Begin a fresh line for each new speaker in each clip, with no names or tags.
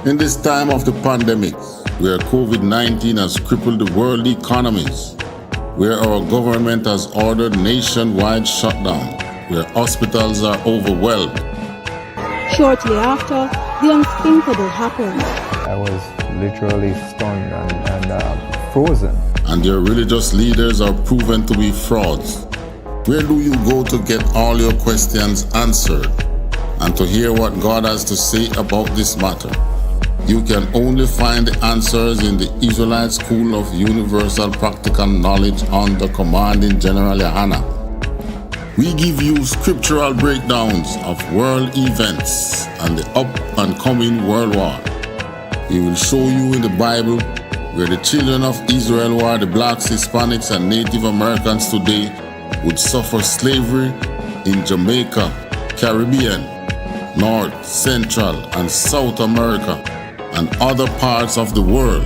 In this time of the pandemic, where COVID-19 has crippled the world economies, where our government has ordered nationwide shutdown, where hospitals are overwhelmed.
Shortly after, the unthinkable happened.
I was literally stunned and frozen.
And their religious leaders are proven to be frauds. Where do you go to get all your questions answered and to hear what God has to say about this matter? You can only find the answers in the Israelite School of Universal Practical Knowledge under Commanding General YAHANNA. We give you scriptural breakdowns of world events and the up-and-coming world war. We will show you in the Bible where the children of Israel, who are the blacks, Hispanics, and Native Americans today, would suffer slavery in Jamaica, Caribbean, North, Central, and South America, and other parts of the world.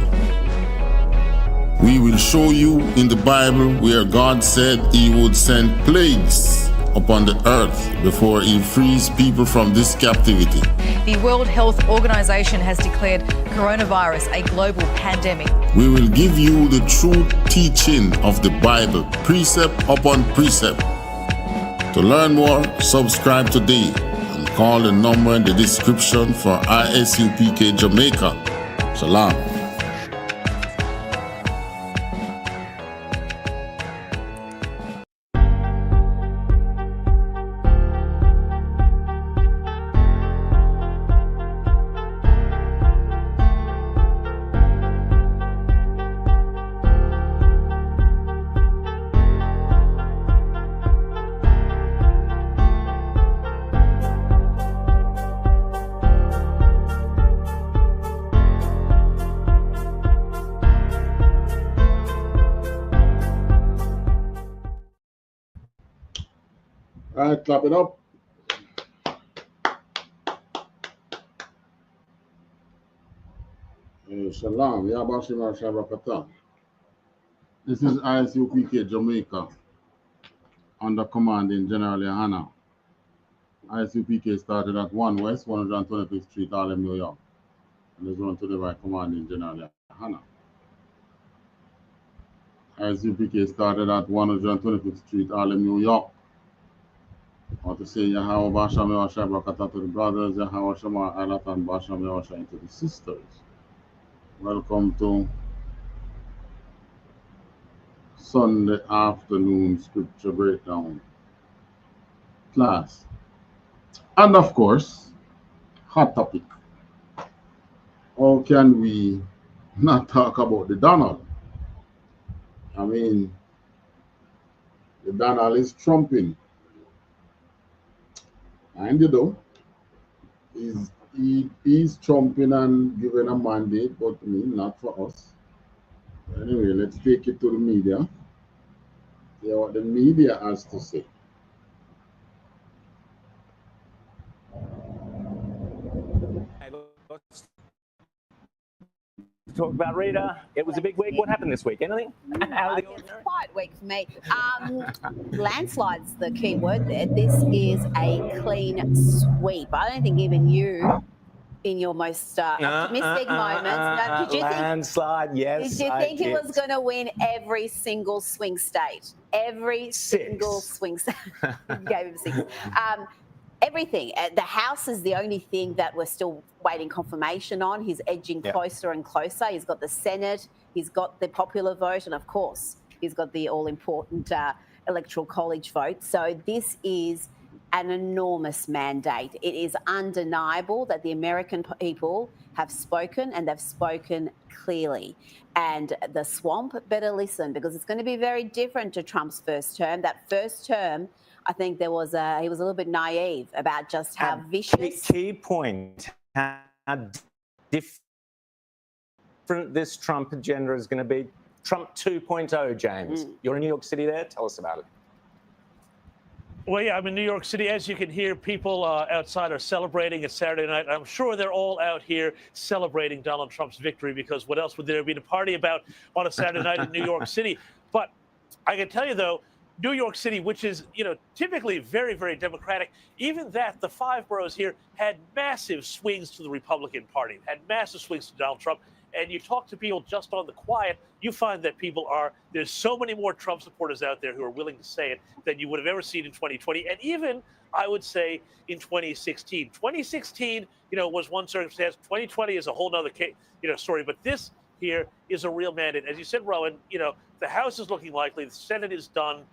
We will show you in the Bible where God said he would send plagues upon the earth before he frees people from this captivity.
The World Health Organization has declared coronavirus a global pandemic.
We will give you the true teaching of the Bible, precept upon precept. To learn more, subscribe today and call the number in the description for ISUPK Jamaica. Shalom. All right, clap it up. Shalom. Yabashima Shabakata. This is ISUPK Jamaica under Commanding General YAHANNA. ISUPK started at 1 West 125th Street, Harlem, New York, and is run today by Commanding General YAHANNA. ISUPK started at 125th Street, Harlem, New York. I want to say Yahweh Basham Yahweh Brakata to the brothers, Yahweh Shema Alat and Basham Yahweh to the sisters. Welcome to Sunday afternoon scripture breakdown class. And of course, hot topic. How can we not talk about the Donald? I mean, the Donald is trumping. And you know, he's trumping and giving a mandate, but I mean, not for us. Anyway, let's take it to the media. Hear what the media has to say.
Let's talk about Rita. It was a big week. What happened this week? Anything?
It's a quiet week for me. Landslide's the key word there. This is a clean sweep. I don't think even you, in your most optimistic moments, did you
landslide,
think,
yes.
did you think he was going to win every single swing state? Every single swing state. Gave him 6. Everything. The House is the only thing that we're still waiting confirmation on. He's edging closer and closer. He's got the Senate, he's got the popular vote, and of course, he's got the all-important Electoral College vote. So this is an enormous mandate. It is undeniable that the American people have spoken, and they've spoken clearly. And the swamp better listen, because it's going to be very different to Trump's first term. That first term, I think he was a little bit naive about just how vicious.
Key point, how different this Trump agenda is going to be. Trump 2.0, James. You're in New York City there. Tell us about it.
Well, yeah, I'm in New York City. As you can hear, people outside are celebrating. It's Saturday night. I'm sure they're all out here celebrating Donald Trump's victory, because what else would there be to party about on a Saturday night in New York City? But I can tell you, though, New York City, which is, typically very, very Democratic, even that, the 5 boroughs here had massive swings to the Republican Party, had massive swings to Donald Trump. And you talk to people just on the quiet, you find that there's so many more Trump supporters out there who are willing to say it than you would have ever seen in 2020. And even, I would say, in 2016. 2016, was one circumstance. 2020 is a whole nother story. But this here is a real mandate. As you said, Rowan, the House is looking likely. The Senate is done.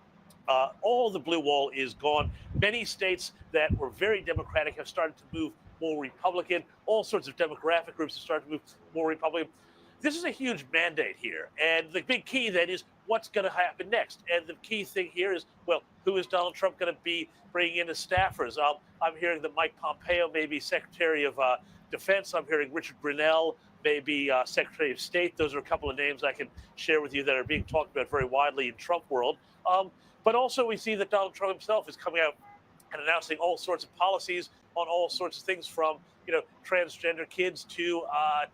All the blue wall is gone. Many states that were very Democratic have started to move more Republican. All sorts of demographic groups have started to move more Republican. This is a huge mandate here. And the big key then is what's going to happen next. And the key thing here is, well, who is Donald Trump going to be bringing in as staffers? I'm hearing that Mike Pompeo may be Secretary of Defense. I'm hearing Richard Grenell may be Secretary of State. Those are a couple of names I can share with you that are being talked about very widely in Trump world. But also we see that Donald Trump himself is coming out and announcing all sorts of policies on all sorts of things, from transgender kids to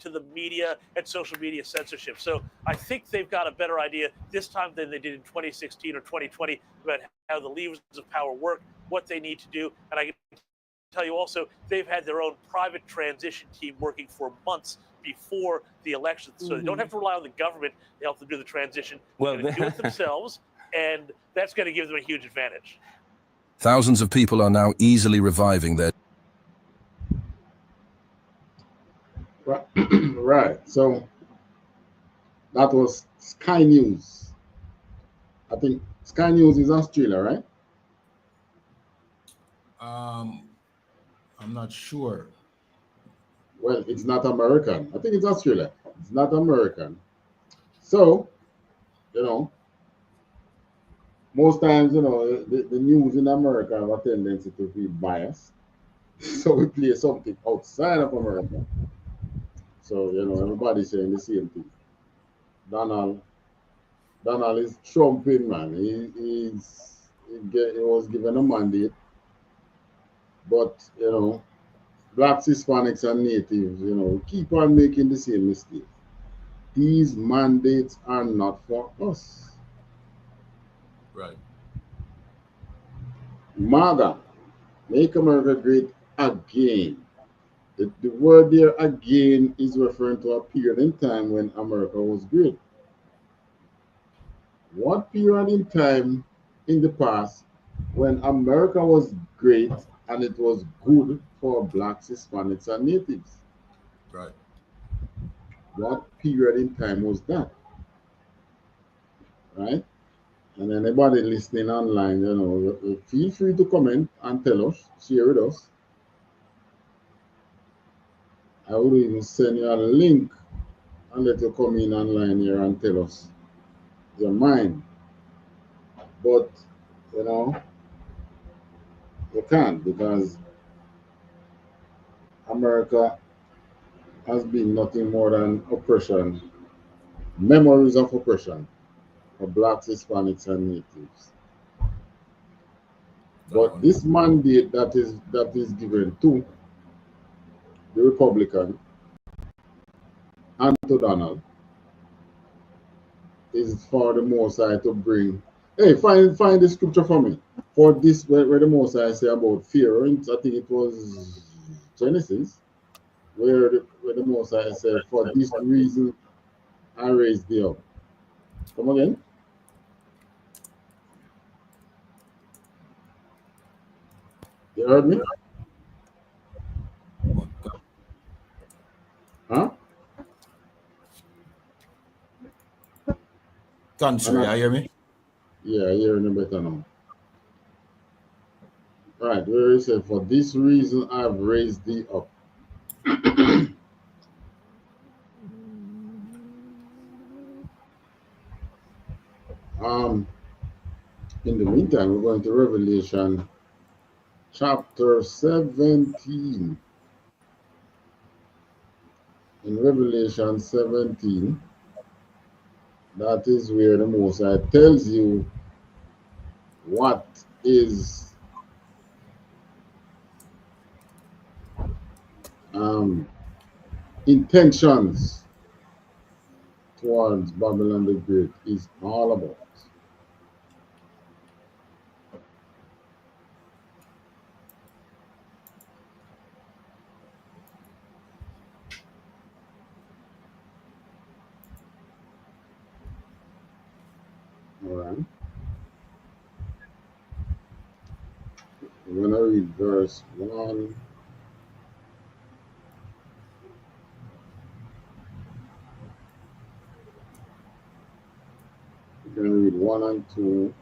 the media and social media censorship. So I think they've got a better idea this time than they did in 2016 or 2020 about how the levers of power work, what they need to do. And I can tell you also, they've had their own private transition team working for months before the election. So they don't have to rely on the government to help them do the transition. They're going to do it themselves, and that's going to give them a huge advantage.
Thousands of people are now easily reviving their...
Right. So that was Sky News. I think Sky News is Australia, right?
I'm not sure.
Well, it's not American. I think it's Australia. It's not American. So, most times, the news in America have a tendency to be biased. So we play something outside of America. So, everybody's saying the same thing. Donald is trumping, man. He was given a mandate. But, Blacks, Hispanics, and Natives, keep on making the same mistake. These mandates are not for us.
Right.
MAGA, Make America Great Again. The word there again is referring to a period in time when America was great. What period in time in the past when America was great and it was good for Blacks, Hispanics, and Natives?
Right.
What period in time was that? Right? And anybody listening online, feel free to comment and tell us, share with us. I would even send you a link and let you come in online here and tell us your mind. But, you can't, because America has been nothing more than oppression, memories of oppression for Blacks, Hispanics, and Natives. But this mandate that is given to the Republican and to Donald is for the Most High to bring. Hey, find the scripture for me. For this, where the Most High say about fear, I think it was Genesis, where the Most High said, "For this reason I raised thee up." Come again. You heard me? Huh?
Country, you hear me?
Yeah, I hear you better now. Right, where it said, "For this reason I've raised thee up." In the meantime, we're going to Revelation chapter 17. In Revelation 17, that is where the Most High tells you what is intentions towards Babylon the Great is all about. All right. We're going to read verse 1. We're going to read 1 and 2.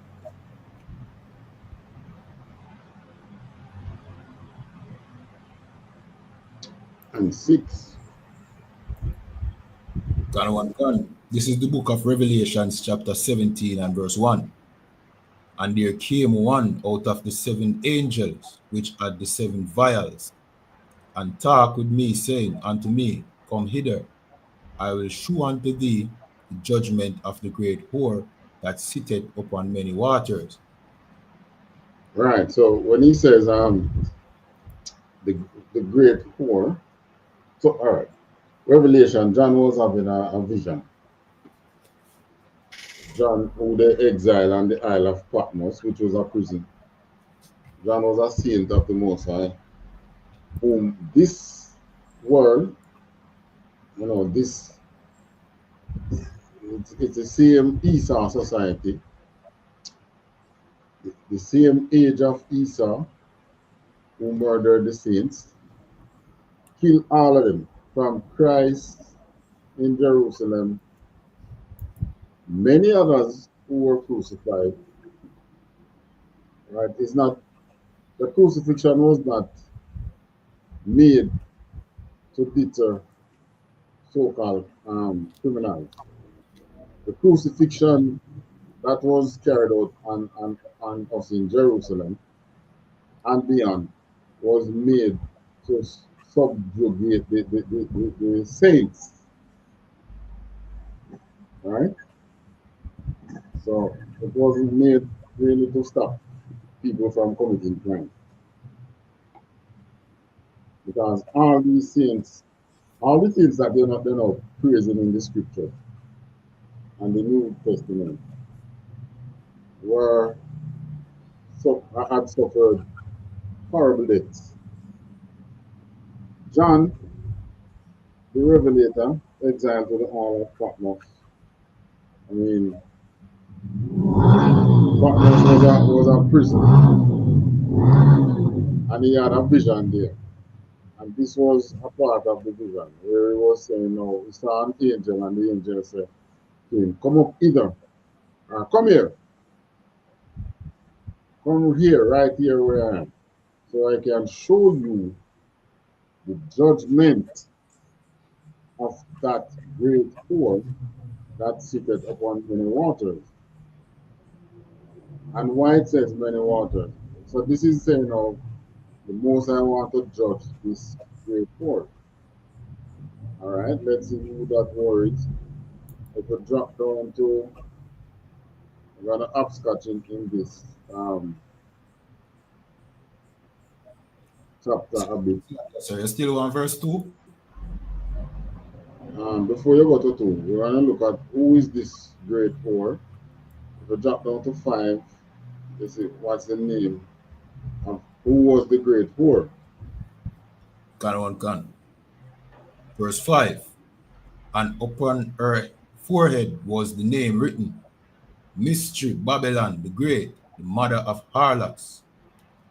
And 6.
This is the book of Revelations, chapter 17 and verse 1. And there came one out of the 7 angels, which had the 7 vials, and talked with me, saying unto me, Come hither, I will shew unto thee the judgment of the great whore that sitteth upon many waters.
Right. So when he says the great whore, so all right, Revelation, John was having a vision. John, who they exiled on the Isle of Patmos, which was a prison. John was a saint of the Most High, whom this world, you know, this, it's the same Esau society, the same age of Esau, who murdered the saints, killed all of them, from Christ in Jerusalem, many others who were crucified. Right? It's not, the crucifixion was not made to deter so-called criminals. The crucifixion that was carried out on us in Jerusalem and beyond was made to subjugate the saints. Right? So it wasn't made really to stop people from committing crime. Because all these saints, all the things that they're not praising in the scripture and the New Testament had suffered horrible deaths. John, the Revelator, exiled to the Isle of Patmos. I mean, Patmos was a prison, and he had a vision there. And this was a part of the vision where he was saying, no, he saw an angel, and the angel said to him, come up hither, come here. Come here, right here where I am, so I can show you the judgment of that great whore that sitteth upon many waters. And why it says many waters? So this is saying now, the Most I want to judge this great whore. All right, let's see who that whore is. If we drop down to, we're going to upscotch in this chapter a bit.
So you still on verse 2?
Before you go to 2, we're going to look at who is this great whore. If we drop down to 5, you see what's the name of who was the great whore.
Verse 5. And upon her forehead was the name written, Mystery Babylon the Great, the mother of harlots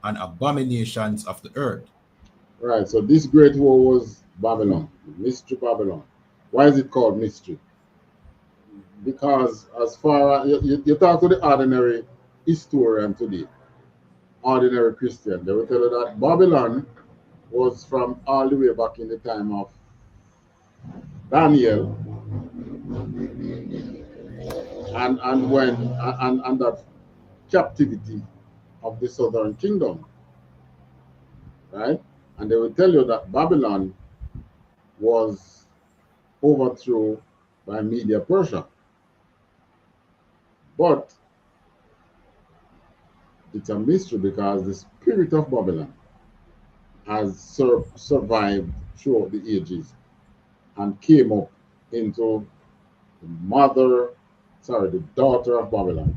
and abominations of the earth.
Right, so this great whore was Babylon, Mystery Babylon. Why is it called mystery? Because as far as you talk to the ordinary historian today, ordinary Christian, they will tell you that Babylon was from all the way back in the time of Daniel, and that captivity of the southern kingdom, right? And they will tell you that Babylon was overthrown by Media Persia. But it's a mystery because the spirit of Babylon has survived throughout the ages and came up into the daughter of Babylon,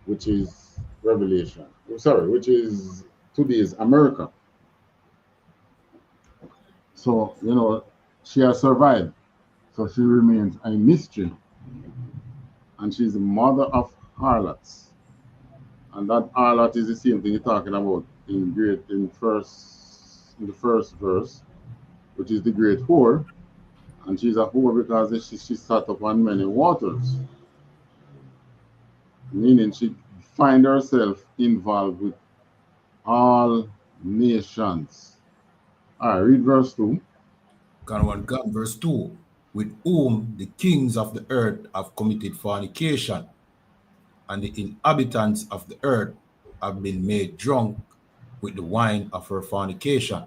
which is Revelation. Which is today's America. So, you know, she has survived. So she remains a mystery. And she's the mother of harlots. And that harlot is the same thing you're talking about in the first verse, which is the great whore. And she's a whore because she sat upon many waters. Meaning she find herself involved with all nations. All right, read verse 2.
God, verse 2. With whom the kings of the earth have committed fornication, and the inhabitants of the earth have been made drunk with the wine of her fornication.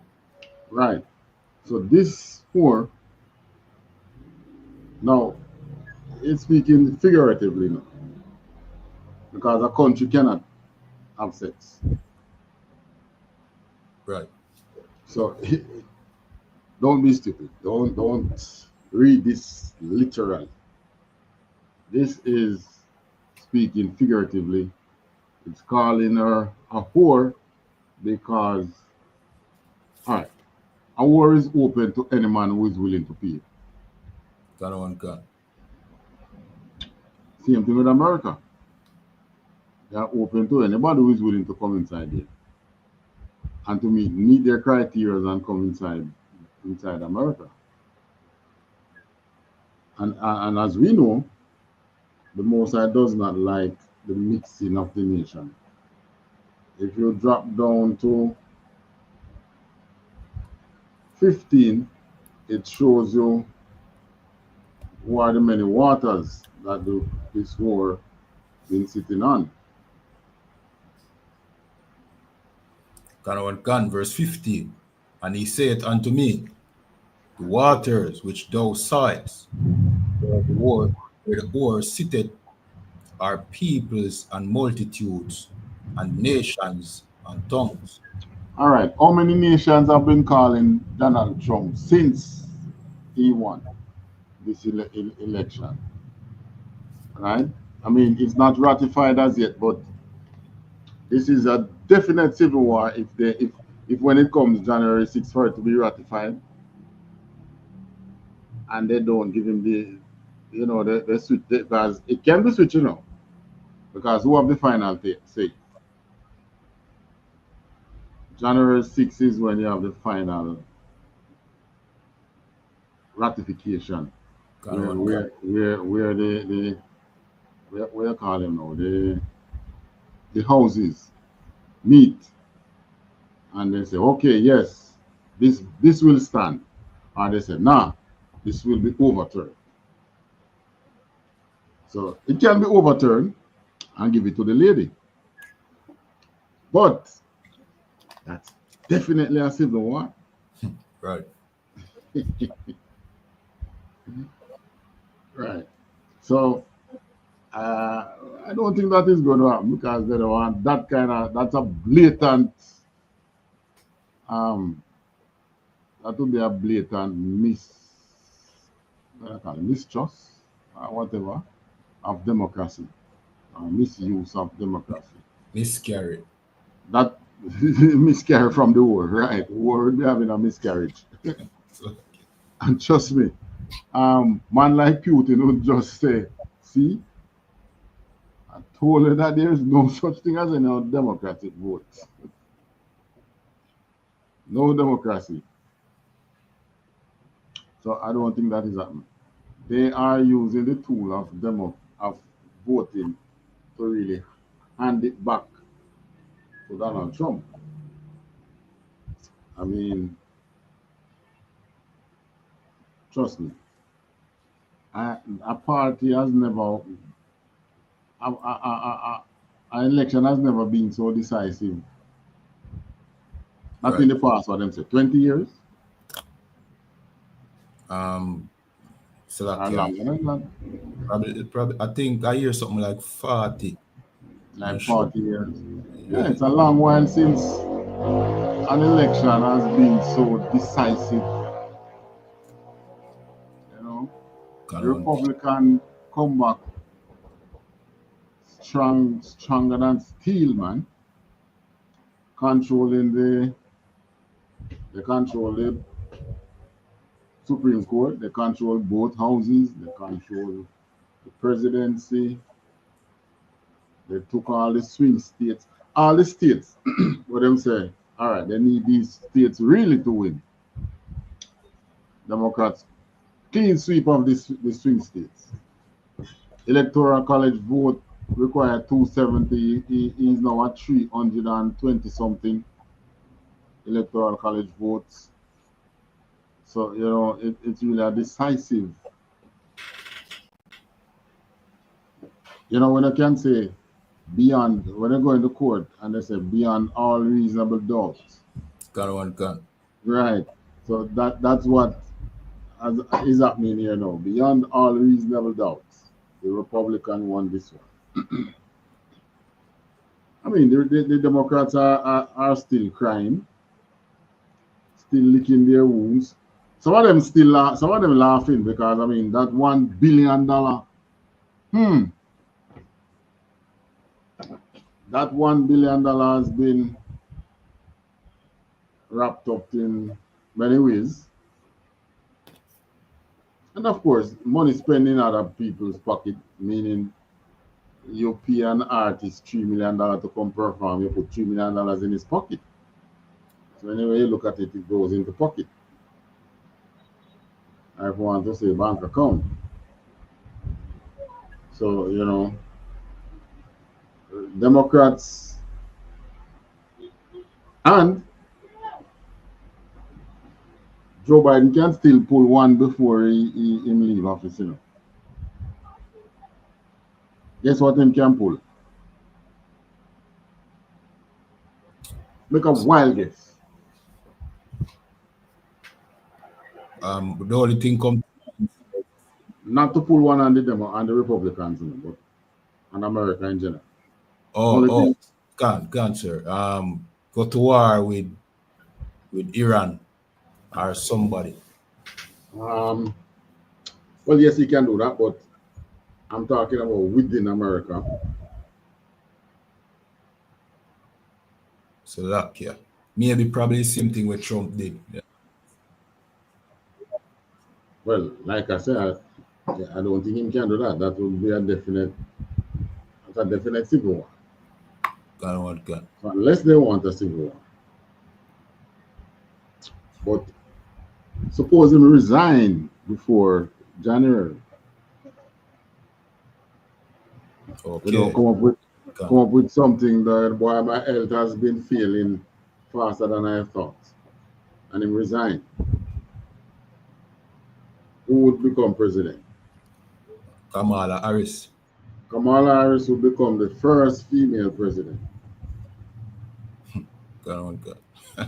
Right. So this whore, now it's speaking figuratively now, because a country cannot have sex.
Right.
So don't be stupid. Don't read this literally. This is speaking figuratively. It's calling her a whore because, all right, a whore is open to any man who is willing to pay.
God.
Same thing with America. They are open to anybody who is willing to come inside there and to meet their criteria and come inside America. And as we know, the Most High does not like the mixing of the nation. If you drop down to 15, it shows you who are the many waters that this war been sitting on.
God, verse 15. And he saith unto me, the waters which thou sawest, where the whore sitteth, are peoples and multitudes and nations and tongues.
All right. How many nations have been calling Donald Trump since he won this election? Right? I mean, it's not ratified as yet, but this is a definite civil war if when it comes January 6th for it to be ratified, and they don't give him the switch, because it can be switched, because who have the final say? January 6th is when you have the final ratification, where you call them now, the houses meet and they say, okay, yes, this will stand, or they say, nah, this will be overturned. So it can be overturned and give it to the lady, but that's definitely a civil war.
Right.
Right. So I don't think that is going to happen, because they don't want that that's a blatant, that would be a blatant mistrust or whatever of democracy, misuse of democracy.
Miscarriage.
That miscarriage from the war, right? The war would be having a miscarriage. And trust me, man like Putin would just say, see, I told her that there is no such thing as any democratic vote. No democracy. So I don't think that is happening. They are using the tool of voting to really hand it back to Donald Trump. I mean, trust me, a party has never, an election has never been so decisive. Not right. In the past, what them say, 20 years?
So that probably, I think I hear something like 40.
Like 40 years. Yeah, it's a long while since an election has been so decisive. The Republican come back stronger than steel, man. They control the Supreme Court, they control both houses, they control the presidency. They took all the swing states, all the states, what them say, all right, they need these states really to win. Democrats clean sweep of the swing states. Electoral college vote require 270. He is now at 320 something electoral college votes. So, you know, it's really a decisive. You know, when I can say beyond, when I go into court and they say beyond all reasonable doubts. Right. So that's what is happening here now. Beyond all reasonable doubts, the Republican won this one. I mean, the Democrats are still crying, still licking their wounds. Some of them still some of them laughing because I mean that $1 billion. That $1 billion has been wrapped up in many ways. And of course, money spent in other people's pocket, meaning you pay an artist $3 million to come perform, you put $3 million in his pocket. So anyway, you look at it, it goes into pocket. I want to say bank account. So, you know, Democrats and Joe Biden can still pull one before he leave office, you know. Guess what him can pull? Make a wild guess.
The only thing come
not to pull one on the Republicans, you know, but on America in general.
Can't, sir. Go to war with Iran or somebody.
Well, yes, he can do that, but I'm talking about within America.
So that, yeah. Maybe probably the same thing what Trump did. Yeah.
Well, like I said, I don't think he can do that. That would be a definite civil war.
God.
So unless they want a civil war. But suppose him resign before January.
Okay.
You know, come up with something that, boy, my health has been failing faster than I thought. And him resign. Who would become president?
Kamala Harris.
Kamala Harris would become the first female president.
God.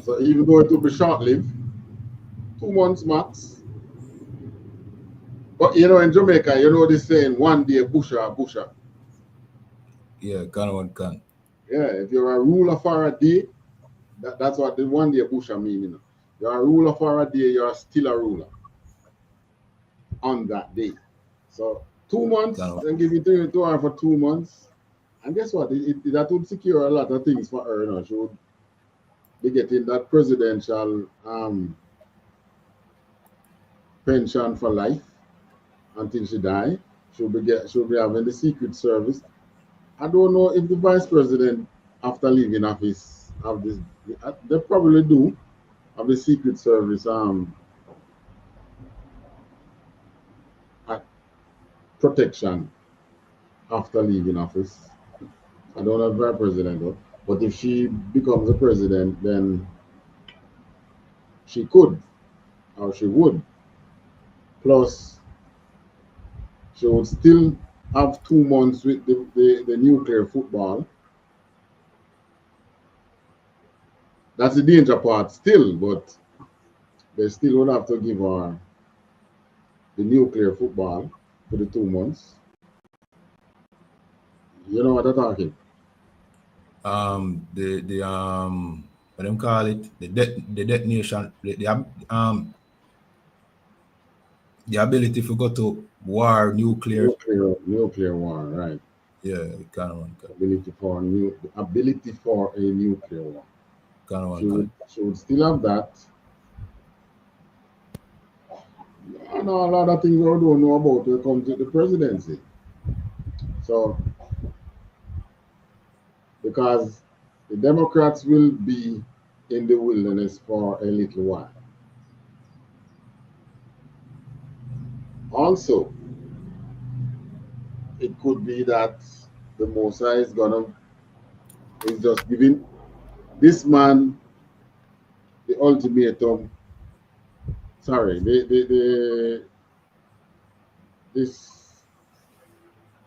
So even though it will be short-lived, 2 months max. But you know, in Jamaica, you know this saying, one day busher.
Yeah, can.
Yeah, if you're a ruler for a day, that's what the one day busher mean, you know. You're a ruler for a day, you're still a ruler on that day. So 2 months, then give it to her for 2 months. And guess what? That would secure a lot of things for her, you know. She would be getting that presidential pension for life until she die. She'll be having the Secret Service. I don't know if the vice president, after leaving office, have this. They probably do have the Secret Service protection after leaving office. I don't know if vice president though, but if she becomes a president, then she could, or she would. Plus, she would still have 2 months with the nuclear football. That's the danger part still, but they still would have to give her the nuclear football for the 2 months. You know what I'm talking?
What them call it? The detonation, the ability to go to war, nuclear
war, right?
Yeah, kind of
ability for a nuclear war. She would still have that. I know a lot of things I don't know about when it comes to the presidency. So because the Democrats will be in the wilderness for a little while. Also, it could be that the Mosai is just giving this man the ultimatum. Sorry, this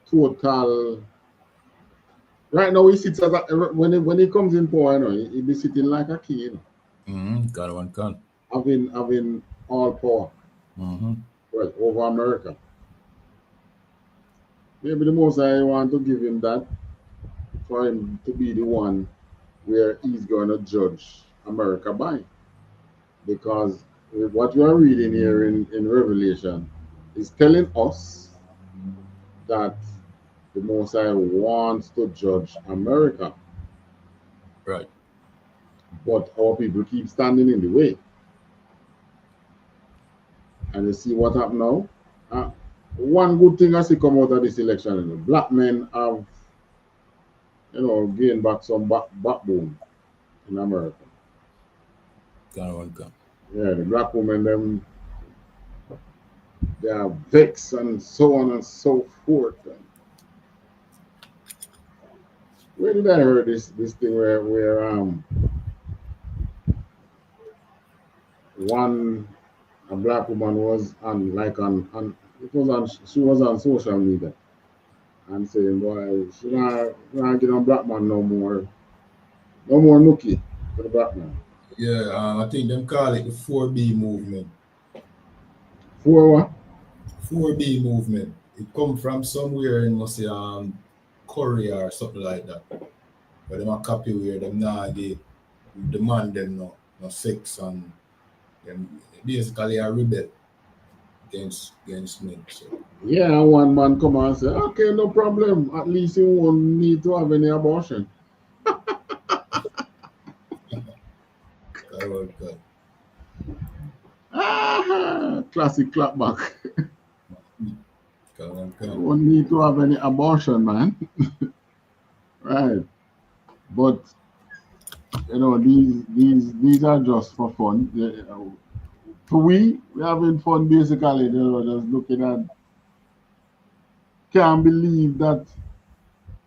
total. Right now, he sits as a, when he comes in power, you know, he be sitting like a king, you know.
Got one gun.
Having all power. Well, over America. Maybe the most I want to give him that for him to be the one where he's going to judge America by. Because what we are reading here in Revelation is telling us that the Most High wants to judge America.
Right.
But our people keep standing in the way. And you see what happened now? One good thing I see come out of this election, you know, black men have, you know, gained back some backbone in America.
Yeah,
the black women, they are vexed and so on and so forth. Where did I hear this thing where a black woman was she was on social media and saying, boy, she not get on black man no more nookie for the black man.
Yeah, I think them call it the 4B movement.
4 what?
4B movement. It come from somewhere in, must say, Korea or something like that. But them a copy where them now they demand them no sex and them basically a rebel against men. So.
Yeah, one man come and say, okay, no problem. At least you won't need to have any abortion. Classic clapback. You won't need to have any abortion, man. Right. But you know, these are just for fun. For we're having fun basically, you know, just looking at, can't believe that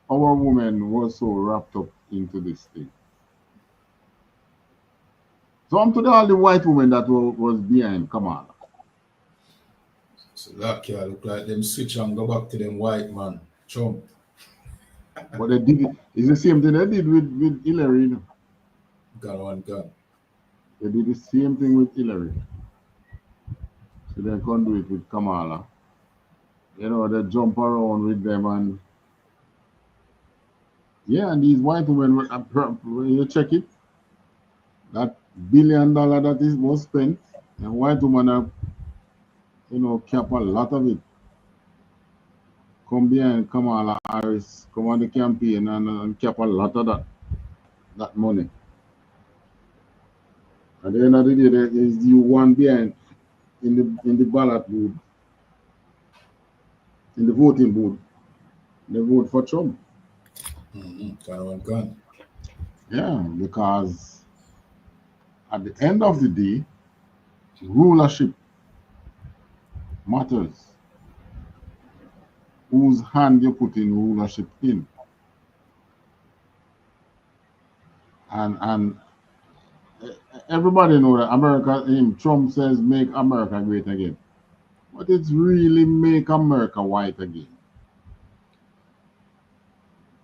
our woman was so wrapped up into this thing. So I'm to all the white women that was behind Kamala.
So that look like them switch and go back to them white man. Trump.
But they did it's the same thing they did with Hillary. You know?
Gun.
They did the same thing with Hillary. So they can't do it with Kamala. You know, they jump around with them and yeah, and these white women, when you check it, that $1 billion that was spent, and white women have, you know, kept a lot of it. Come behind Kamala Harris, come on the campaign and kept a lot of that money. At the end of the day, there is you one behind in the ballot booth, in the voting booth. They vote for Trump.
Gun.
Yeah, because at the end of the day, rulership matters. Whose hand you put in rulership in. And everybody know that America, Trump says make America great again. But it's really make America white again.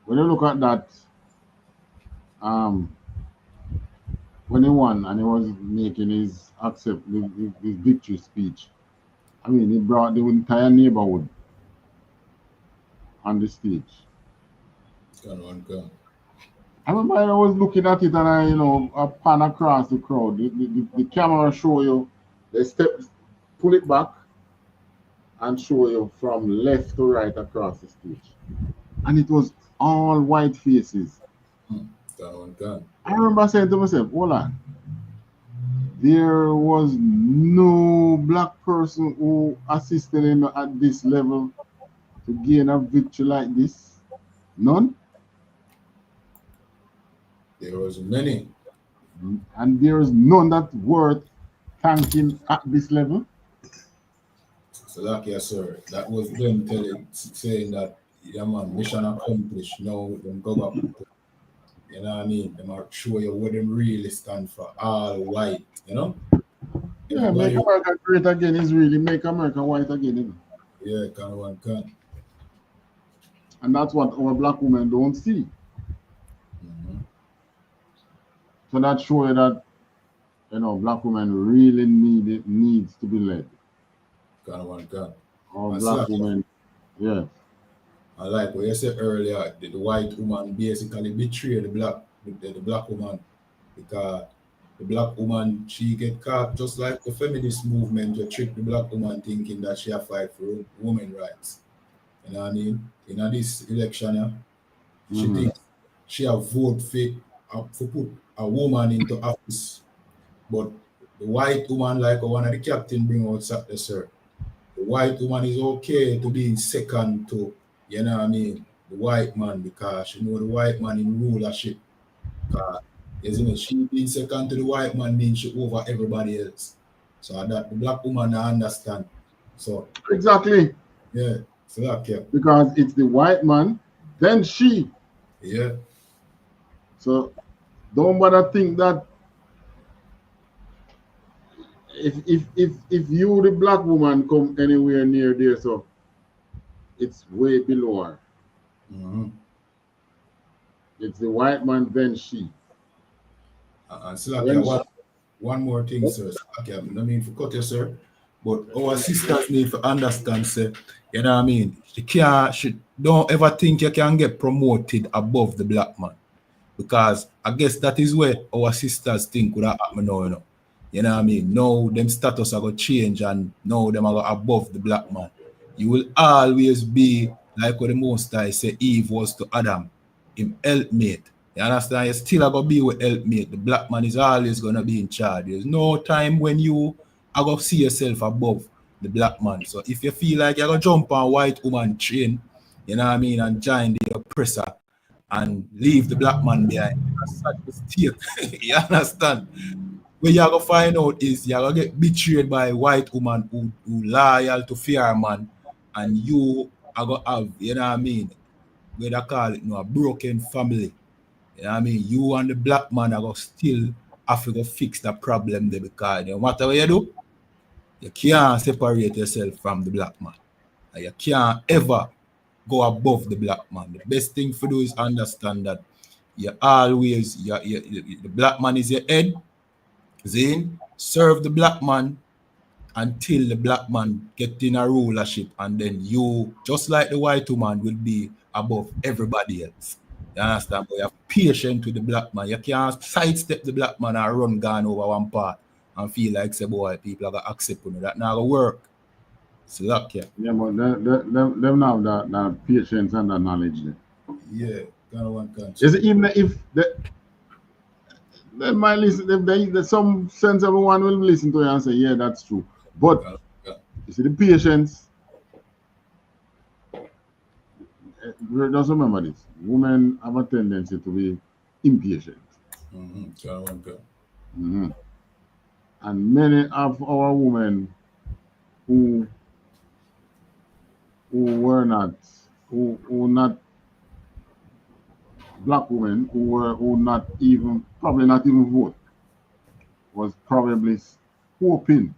When you look at that, when he won and he was making his victory speech, I mean, he brought the entire neighborhood on the stage.
Gun.
I remember I was looking at it and I pan across the crowd. The camera show you, they pull it back and show you from left to right across the stage. And it was all white faces.
Gun.
I remember saying to myself, hold on. There was no black person who assisted him at this level to gain a victory like this. None.
There was many.
And there is none that worth thanking at this level.
So like yes, sir. That was them saying that, yeah man, mission accomplished. Now them go back to, you know what I mean? Them are show you what them really stand for. All white, you know?
Yeah, make America great again is really make America white again. You know?
Yeah, kind of one can.
And that's what our black women don't see. So that shows you that, you know, black women really needs to be led.
Kind of one can.
Our black women, yeah.
I like what you said earlier, the white woman basically betrayed the black woman, because the black woman, she get caught just like the feminist movement to trick the black woman thinking that she a fight for women rights. You know what I mean? In this election, yeah, she thinks she a vote for put a woman into office. But the white woman, like one of the captain bring out the sir, the white woman is okay to be in second to, you know what I mean, the white man, because she know the white man in rulership. Isn't it? She being second to the white man means she over everybody else. So that the black woman I understand. So
exactly.
Yeah. So that, yeah.
Because it's the white man, then she.
Yeah.
So don't bother think that if you the black woman come anywhere near there, so it's way below her. It's the white man, then she.
And so like, one more thing, sir. Okay, I mean for cut you, sir. But our sisters need to understand, sir, you know what I mean? She don't ever think you can get promoted above the black man. Because I guess that is where our sisters think would happen now, you know. You know what I mean? Now them status are going to change and now them are above the black man. You will always be like what the Most High say Eve was to Adam, him helpmate. You understand? You still are going to be with helpmate. The black man is always going to be in charge. There's no time when you are going to see yourself above the black man. So if you feel like you're going to jump on white woman train, you know what I mean, and join the oppressor and leave the black man behind, that's such a state. You understand? What you're going to find out is you're going to get betrayed by a white woman who loyal to fear man, and you are going to have, you know what I mean, what they call it, you know, a broken family. You know what I mean? You and the black man are going to still have to go fix the problem there, because no matter what you do, you can't separate yourself from the black man. You can't ever go above the black man. The best thing for do is understand that you always, the black man is your head. Then serve the black man until the black man get in a rulership, and then you, just like the white woman, will be above everybody else. You understand? But you have patience with the black man. You can't sidestep the black man and run gone over one part and feel like, say, boy, people are going to accept you. That not going to work. So that, yeah.
Yeah, but them have that patience and that knowledge there.
Yeah, kind of one country.
Is it even if they might listen, if some sensible one will listen to you and say, yeah, that's true. But you see the patience. Just remember this: women have a tendency to be impatient. And many of our women who were not black women, who not even probably not even vote, was probably hoping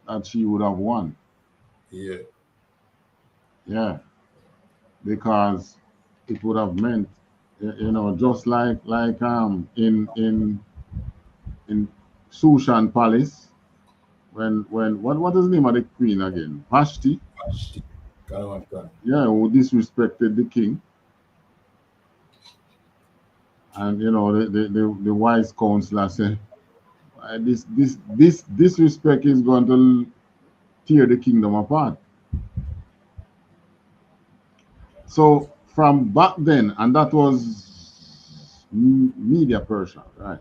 that she would have won.
Yeah.
Yeah. Because it would have meant, you know, just like in Sushan Palace, when what is the name of the queen again? Vashti. Yeah, who disrespected the king. And you know, the wise counselor said, this disrespect is going to tear the kingdom apart. So from back then, and that was media Persia, right?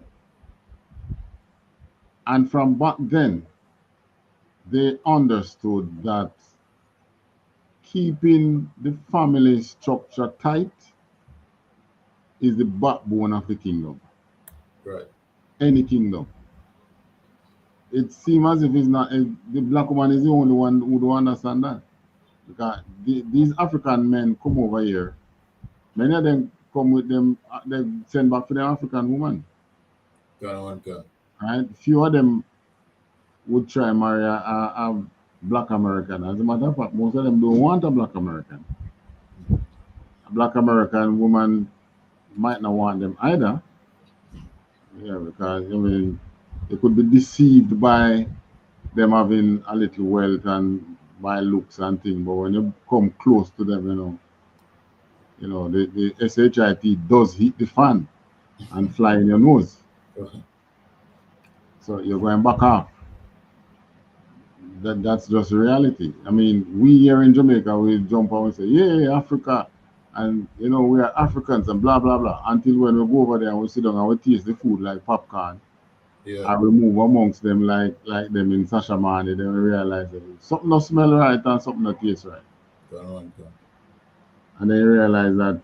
And from back then, they understood that keeping the family structure tight is the backbone of the kingdom.
Right.
Any kingdom. It seems as if it's not the black woman is the only one who don't understand that. Because these African men come over here, many of them come with them, they send back to the African woman. Right? Few of them would try and marry a black American. As a matter of fact, most of them don't want a black American. A black American woman might not want them either. Yeah, because I mean, they could be deceived by them having a little wealth and by looks and things, but when you come close to them, you know, the SHIT does hit the fan and fly in your nose. So you're going back off. That's just reality. I mean, we here in Jamaica, we jump out and say, yeah, Africa, and you know, we are Africans and blah blah blah. Until when we go over there and we sit down and we taste the food like popcorn.
Yeah.
I will move amongst them like them in Sasha Mani, then we realize that something not smell right and something not taste right. And then you realize that,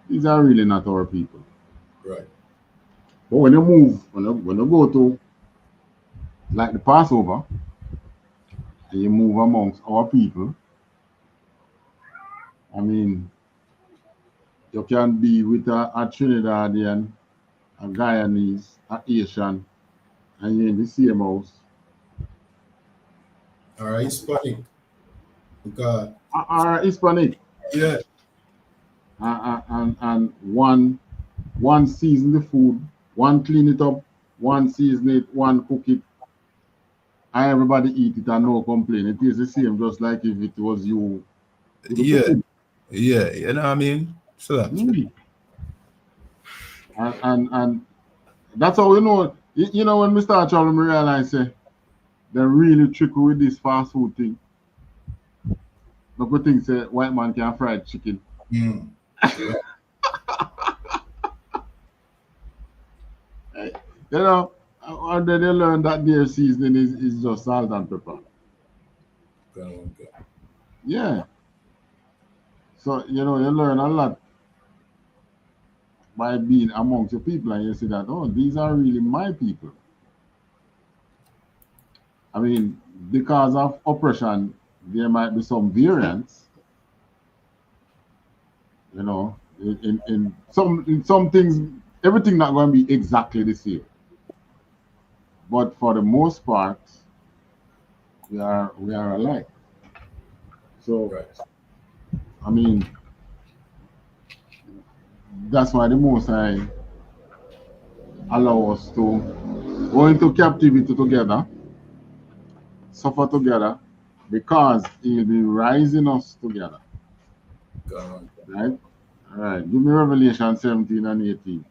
these are really not our people.
Right.
But when you move, when you go to like the Passover, and you move amongst our people, I mean, you can be with a Trinidadian, a Guyanese, a Asian, and you're in the same house.
Or Hispanic. Because
Or Hispanic.
Yeah.
And one season the food, one clean it up, one season it, one cook it, and everybody eat it and no complain. It is the same, just like if it was you.
Yeah, you know what I mean? So that.
And that's how you know. You know, when we start traveling, we realize they really tricky with this fast food thing. Look, we think say white man can fry chicken. You know, and then they learn that their seasoning is just salt and pepper. Yeah. So, you know, you learn a lot by being amongst the people, and you see that, oh, these are really my people. I mean, because of oppression, there might be some variance. You know, in some things, everything not going to be exactly the same. But for the most part, we are alike. So, I mean, that's why the Most High allow us to go into captivity together, suffer together, because He'll be rising us together. Right? All right. Give me Revelation 17 and 18.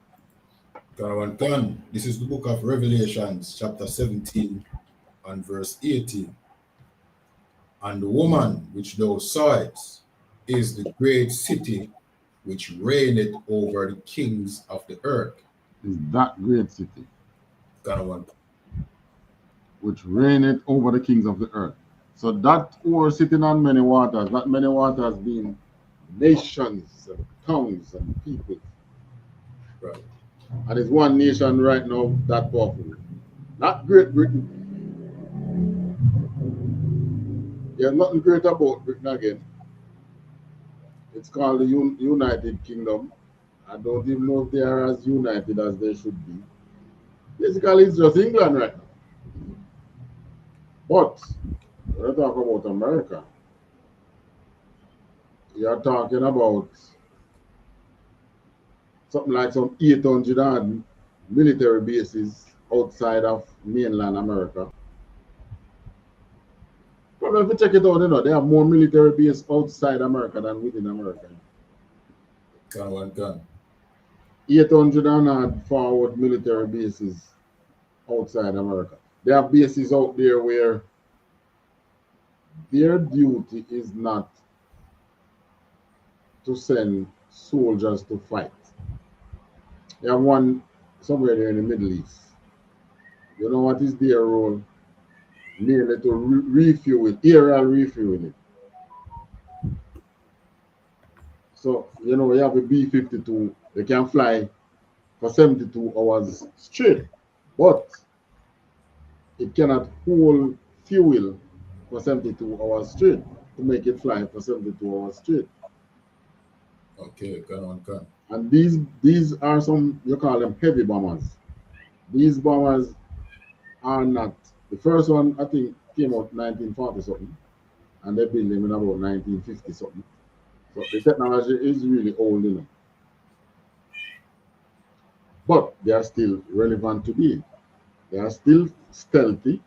This is the book of Revelations, chapter 17 and verse 18. And the woman which thou sawest is the great city which reigneth over the kings of the earth.
Is that great city which reigneth over the kings of the earth. So that who are sitting on many waters, that many waters being nations and tongues and people.
Right.
And it's one nation right now that powerful. Not Great Britain. There's nothing great about Britain again. It's called the United Kingdom. I don't even know if they are as united as they should be. Basically, it's just England right now. But when you talk about America, you're talking about something like some 800 military bases outside of mainland America. But if you check it out, you know, they have more military bases outside America than within America. 800 forward military bases outside America. They have bases out there where their duty is not to send soldiers to fight. They have one somewhere there in the Middle East. You know what is their role? Merely to refuel it, aerial refueling it. So, you know, you have a B-52, they can fly for 72 hours straight, but it cannot hold fuel for 72 hours straight to make it fly for 72 hours straight.
Okay, can.
And these are some, you call them heavy bombers. These bombers are not, the first one I think came out 1940 something, and they built them in about 1950 something. So the technology is really old, you know. But they are still relevant today. They are still stealthy,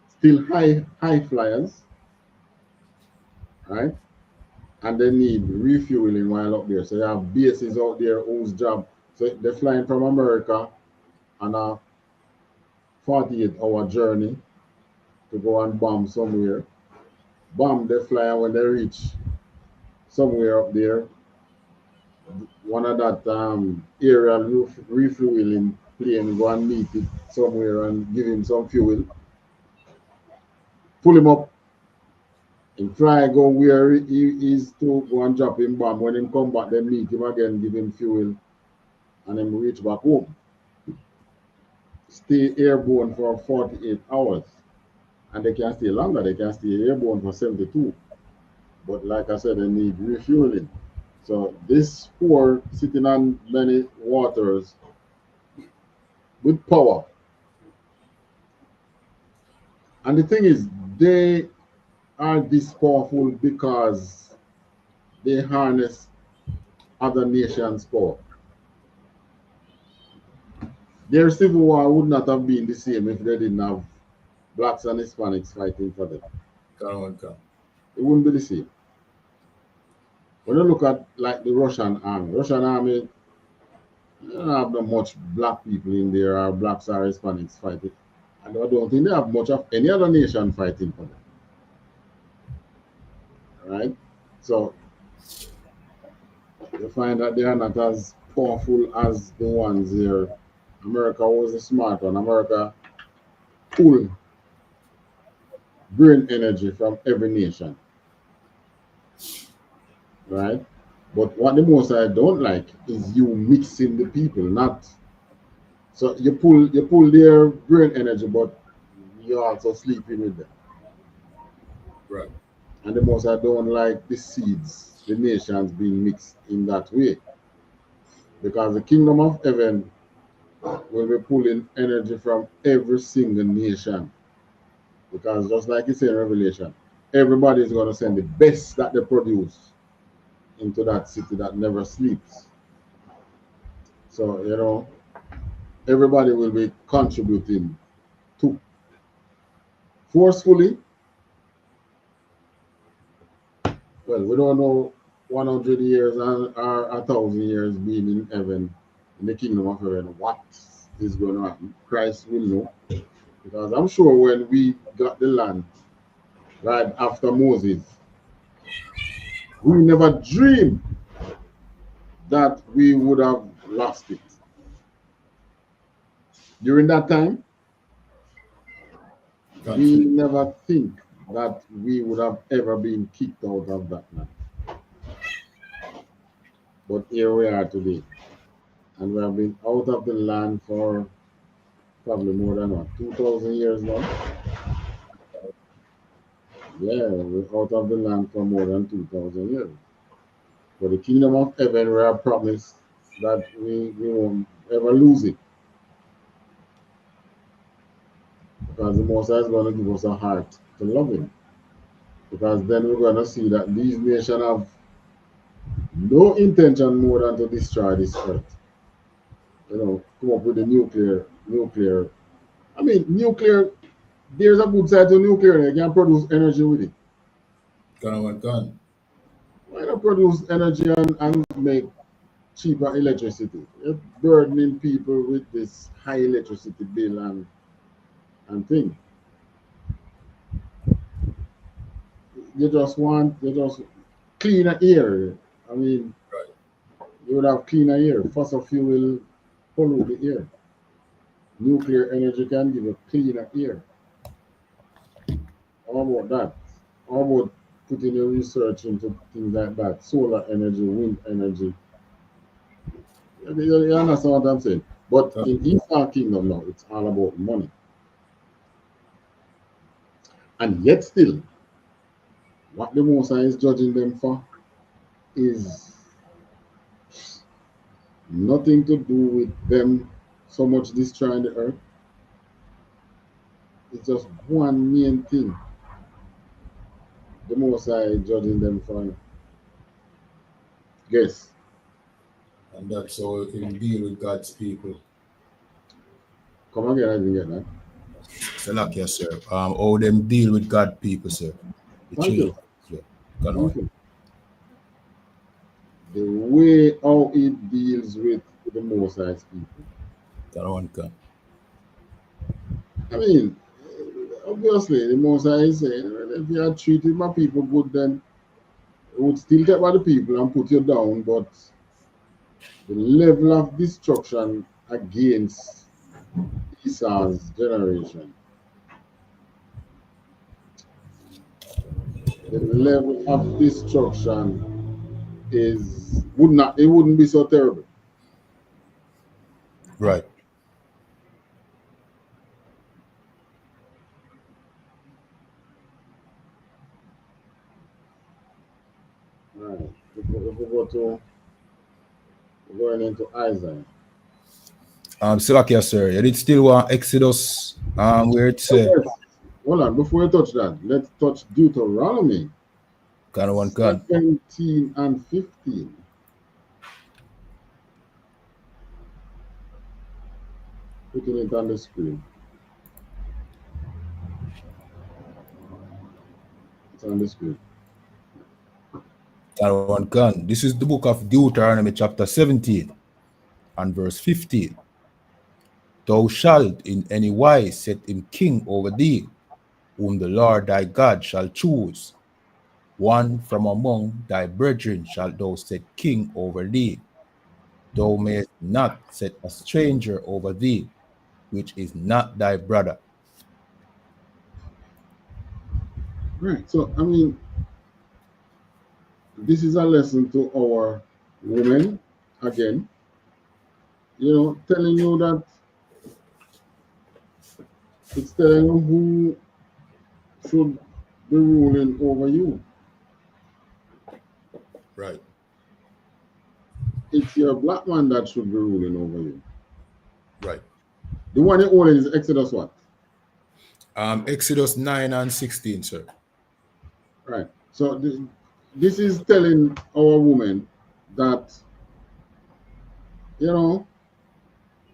still high flyers, right? And they need refueling while up there. So you have bases out there whose job, so they're flying from America on a 48-hour journey to go and bomb somewhere. Bomb, they fly, and when they reach somewhere up there, one of that aerial refueling plane go and meet it somewhere and give him some fuel, pull him up, and fly go where he is to go and drop him bomb. When him come back, they meet him again, give him fuel, and then reach back home. Stay airborne for 48 hours. And they can stay longer, they can stay airborne for 72. But like I said, they need refueling. So this poor sitting on many waters with power. And the thing is, they are this powerful because they harness other nations' power. Their civil war would not have been the same if they didn't have blacks and Hispanics fighting for them. It wouldn't be the same. When you look at like the Russian army, you don't have that much black people in there, or blacks or Hispanics fighting. And I don't think they have much of any other nation fighting for them. Right? So you find that they are not as powerful as the ones here. America was the smart one. America pulled brain energy from every nation. Right? But what the most I don't like is you mixing the people, not so you pull their brain energy, but you're also sleeping with them.
Right.
And the most I don't like the seeds, the nations being mixed in that way. Because the kingdom of heaven will be pulling energy from every single nation. Because just like it's in Revelation, everybody is going to send the best that they produce into that city that never sleeps. So, you know, everybody will be contributing to forcefully. Well, we don't know 100 years or 1,000 years being in heaven, in the kingdom of heaven, what is going to happen. Christ will know. Because I'm sure when we got the land right after Moses, we never dreamed that we would have lost it. During that time, we never think that we would have ever been kicked out of that land. But here we are today. And we have been out of the land for probably more than what, 2,000 years now? Yeah, we're out of the land for more than 2,000 years. For the kingdom of heaven, we are promised that we won't ever lose it. Because the Most High is going to give us a heart to love Him. Because then we're going to see that these nations have no intention more than to destroy this earth. You know, come up with the nuclear. I mean, nuclear, there's a good side to nuclear. You can produce energy with it.
Gun.
Why not produce energy and make cheaper electricity? You're burdening people with this high electricity bill and thing. You just cleaner air. I mean, you would have cleaner air. Fossil fuel pollute the air. Nuclear energy can give you cleaner air. How about that? How about putting your research into things like that, solar energy, wind energy. You understand what I'm saying? But in Esau Kingdom now, it's all about money. And yet still, what the Most High is judging them for is nothing to do with them so much destroying the earth. It's just one main thing the Most High is judging them for. Yes.
And that's how it deal with God's people.
Come again, I didn't get that.
Salakia, sir. How them deal with God people, sir.
Thank you.
Yeah.
Thank you. The way how it deals with the Most High's people. I mean, obviously, the Most High is saying, if you had treated my people good, then it would still take by the people and put you down, but the level of destruction against Esau's generation, the level of destruction wouldn't be so terrible.
Right.
Right. If we go to going into Isaiah.
Salakia, sir. You did still want Exodus where it says.
Hold on, before we touch that, let's touch Deuteronomy 17 and 15. Putting it on the screen. It's on the screen.
This is the book of Deuteronomy chapter 17 and verse 15. Thou shalt in any wise set him king over thee, whom the Lord thy God shall choose. One from among thy brethren shalt thou set king over thee. Thou mayest not set a stranger over thee, which is not thy brother.
Right. So, I mean, this is a lesson to our women, again, telling you that it's telling you who should be ruling over you.
Right.
It's your black man that should be ruling over you.
Right.
The one you're holding is Exodus what?
Exodus 9 and 16, sir.
Right. So this is telling our women that,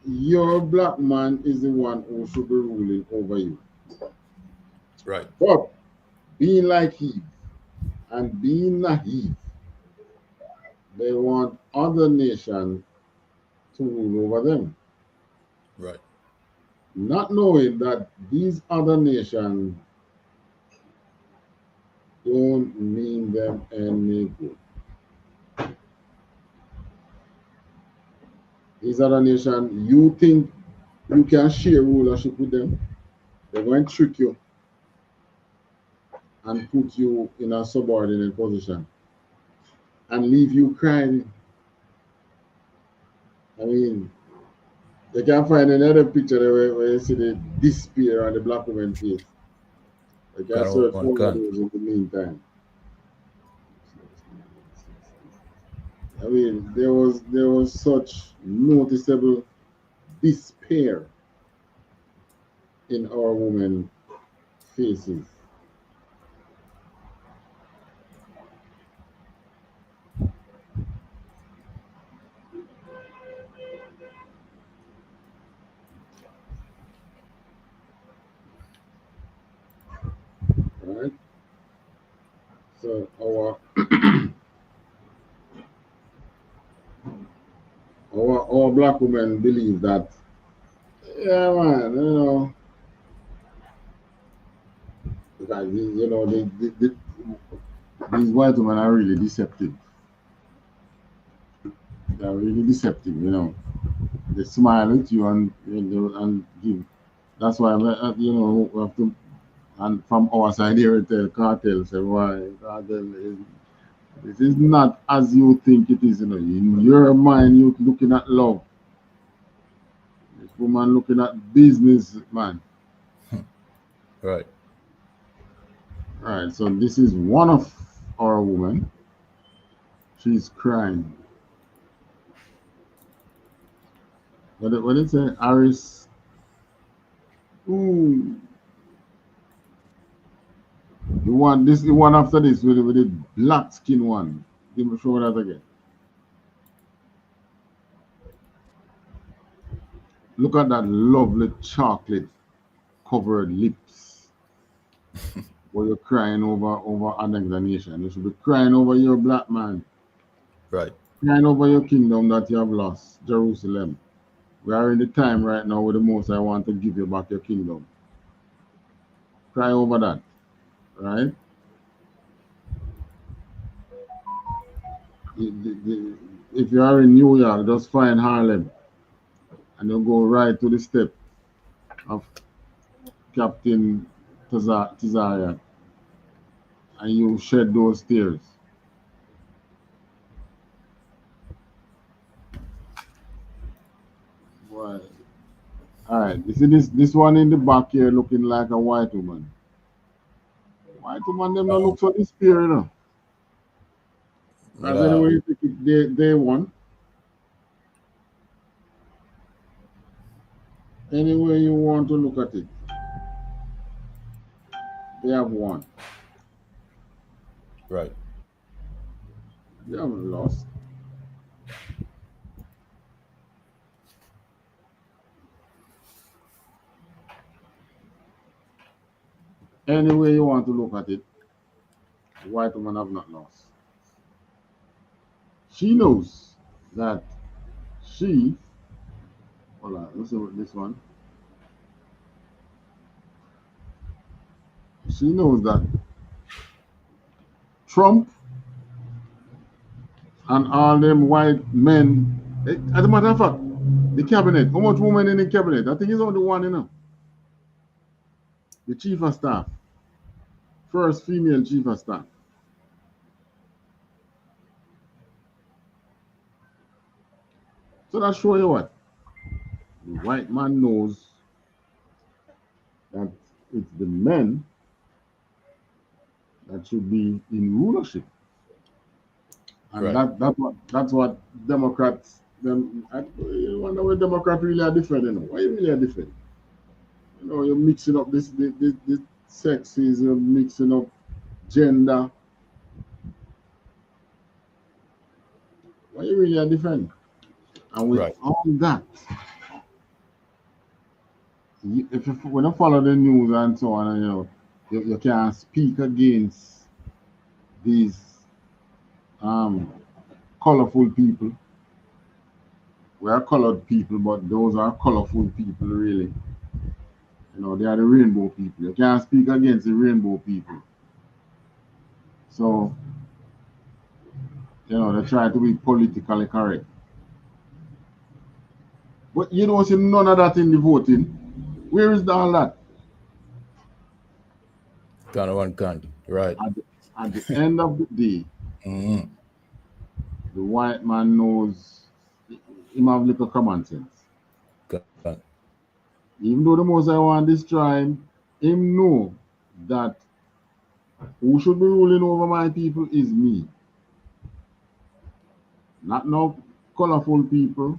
your black man is the one who should be ruling over you.
Right.
But being like Eve and being naive, they want other nations to rule over them.
Right.
Not knowing that these other nations don't mean them any good. These other nations, you think you can share rulership with them, they're going to trick you and put you in a subordinate position and leave you crying. I mean, you can find another picture where you see the despair on the black woman's face. You can search for those in the meantime. I mean, there was such noticeable despair in our women's faces. Right? So our black women believe that, yeah, man, because these white women are really deceptive. They're really deceptive, They smile at you and give. That's why we have to And from our side here, tell cartel, say, why, cartel is, this is not as you think it is, you know. In your mind, you're looking at love. This woman looking at business, man.
Right.
All right, so this is one of our women. She's crying. What did it say? Aris. Ooh. The one after this with the black skin one. Give me show that again. Look at that lovely chocolate covered lips. Where you're crying over annexation. You should be crying over your black man.
Right.
Crying over your kingdom that you have lost, Jerusalem. We are in the time right now where the most I want to give you back your kingdom. Cry over that. Right? If you are in New York, just find Harlem and you go right to the step of Captain Tizarian and you shed those tears. Boy. All right, you see this one in the back here looking like a white woman. White woman, them don't look so despair, you know. Because anyway, you think they won. Any way you want to look at it, they have won.
Right.
They haven't lost. Any way you want to look at it, the white woman have not lost. She knows that she, hold on, let's see what this one. She knows that Trump and all them white men, as a matter of fact, the cabinet, how much women in the cabinet? I think it's only one, you know. The chief of staff, first female chief of staff. So that show you what? The white man knows that it's the men that should be in rulership. And
right.
that's what Democrats, I wonder where Democrats really are different, you know. Why you really are different? You know, you're mixing up this sexes, you're mixing up gender. Why you really are different? And with all that, if you when you follow the news and so on, you know, you can't speak against these colorful people. We are colored people, but those are colorful people, really. You know, they are the rainbow people. You can't speak against the rainbow people. So, you know, they try to be politically correct. But you don't see none of that in the voting. Where is all that?
Kind of one kind, right.
At the end of the day, the white man knows him have little common sense.
God.
Even though the most I want this tribe, him know that who should be ruling over my people is me. Not no colorful people.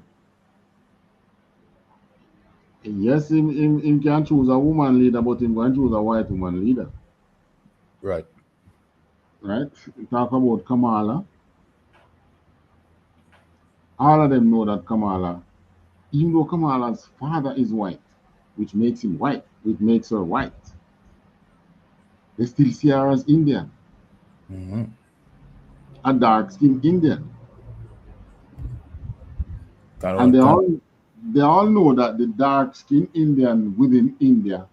Yes, him can choose a woman leader, but him can choose a white woman leader.
Right.
Right? Talk about Kamala. All of them know that Kamala, even though Kamala's father is white, which makes him white, which makes her white, they still see her as Indian. A dark-skinned Indian. And they all know that the dark-skinned Indian within India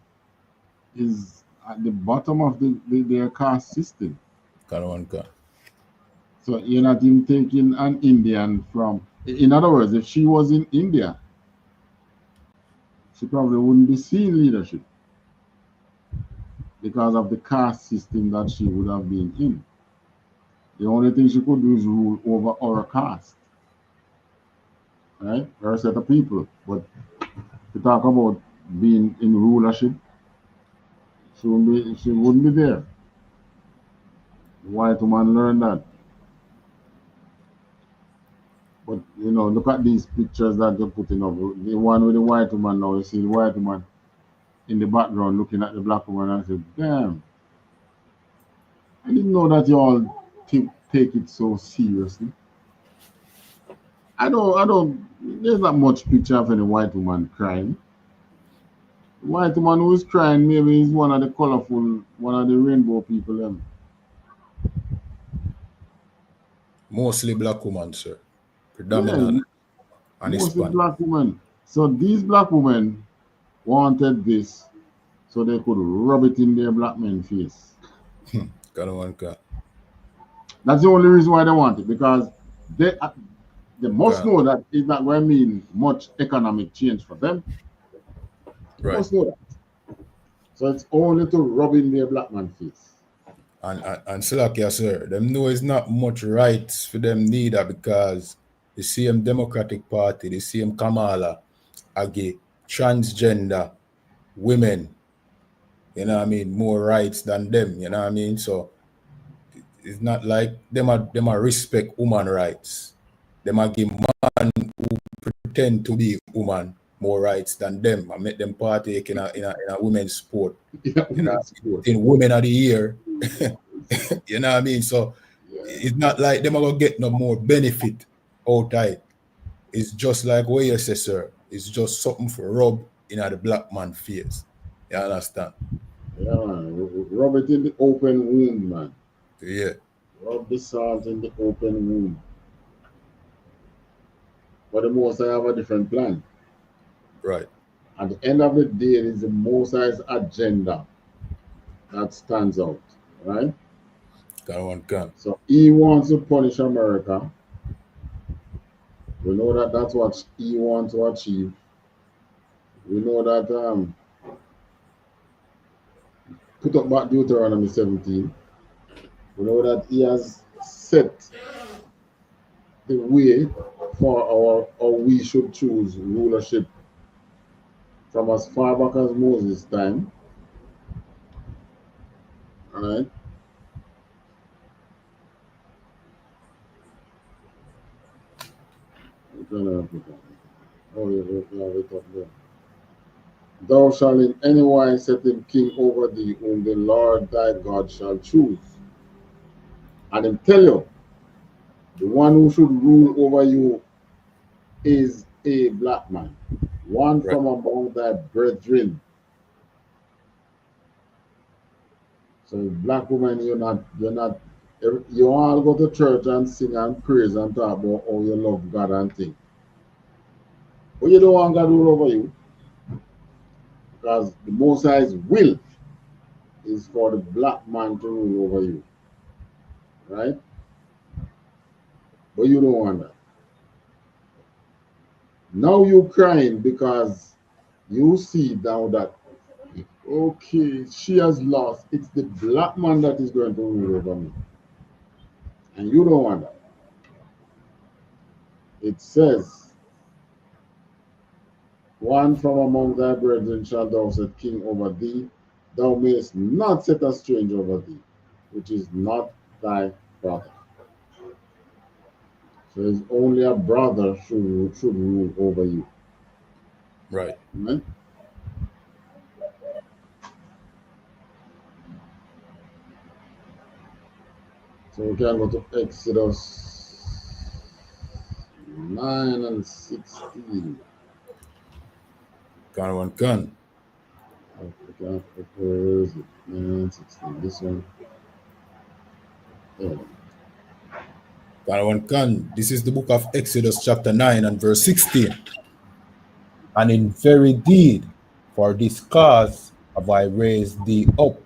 is at the bottom of their caste system. So you're not even taking an Indian from, in other words, if she was in India, she probably wouldn't be seeing leadership. because of the caste system that she would have been in. The only thing she could do is rule over our caste, right? Her set of people. But to talk about being in rulership, she wouldn't be there. The white woman learned that. But you know, look at these pictures that they're putting up. The one with the white woman now, you see the white woman in the background looking at the black woman and I said, damn, I didn't know that you all take it so seriously. I don't, there's not much picture of any white woman crying. The white woman who is crying maybe is one of the colorful, one of the rainbow people. Them.
Mostly black women, sir. Predominantly.
Yeah, mostly black women. So these black women wanted this so they could rub it in their black men's face. That's the only reason why they want it, because they must know that it's not going to mean much economic change for them. They must know that. So it's only to rub in their black man's face.
And Slakia, sir, them know it's not much rights for them neither, because the same Democratic Party, the same Kamala, again, transgender women, you know what I mean, more rights than them, you know what I mean? So it's not like them are respect woman rights. Them are give man who pretend to be woman more rights than them. I make them partake in a women's sport.
Yeah,
you know, in Women of the Year. You know what I mean? So it's not like them are gonna get no more benefit out of it. It's just like what you say, sir. It's just something for rub in the black man face. You understand?
Yeah, man. Rub it in the open wound, man.
Yeah.
Rub the salt in the open wound. But the Most High have a different plan.
Right.
At the end of the day, it is the Most High's agenda that stands out, right? So he wants to punish America. We know that that's what he wants to achieve. We know that put up back Deuteronomy 17. We know that he has set the way for how we should choose rulership from as far back as Moses' time. All right. Thou shalt in any wise set him king over thee, whom the Lord thy God shall choose. And him tell you, the one who should rule over you is a black man, one from among thy brethren. So black woman, you all go to church and sing and praise and talk about how you love God and things. But you don't want God to rule over you. Because the Most High's will is for the black man to rule over you. Right? But you don't want that. Now you're crying because you see now that, okay, she has lost. It's the black man that is going to rule over me. And you don't want that. It says, one from among thy brethren shall thou set king over thee. Thou mayest not set a stranger over thee, which is not thy brother. So it's only a brother should rule over you.
Right.
Right? So we can go to Exodus 9 and 16.
Gun.
Okay, where is it? 9 and 16. This one. Yeah.
This is the book of Exodus chapter 9 and verse 16. And in very deed, for this cause have I raised thee up,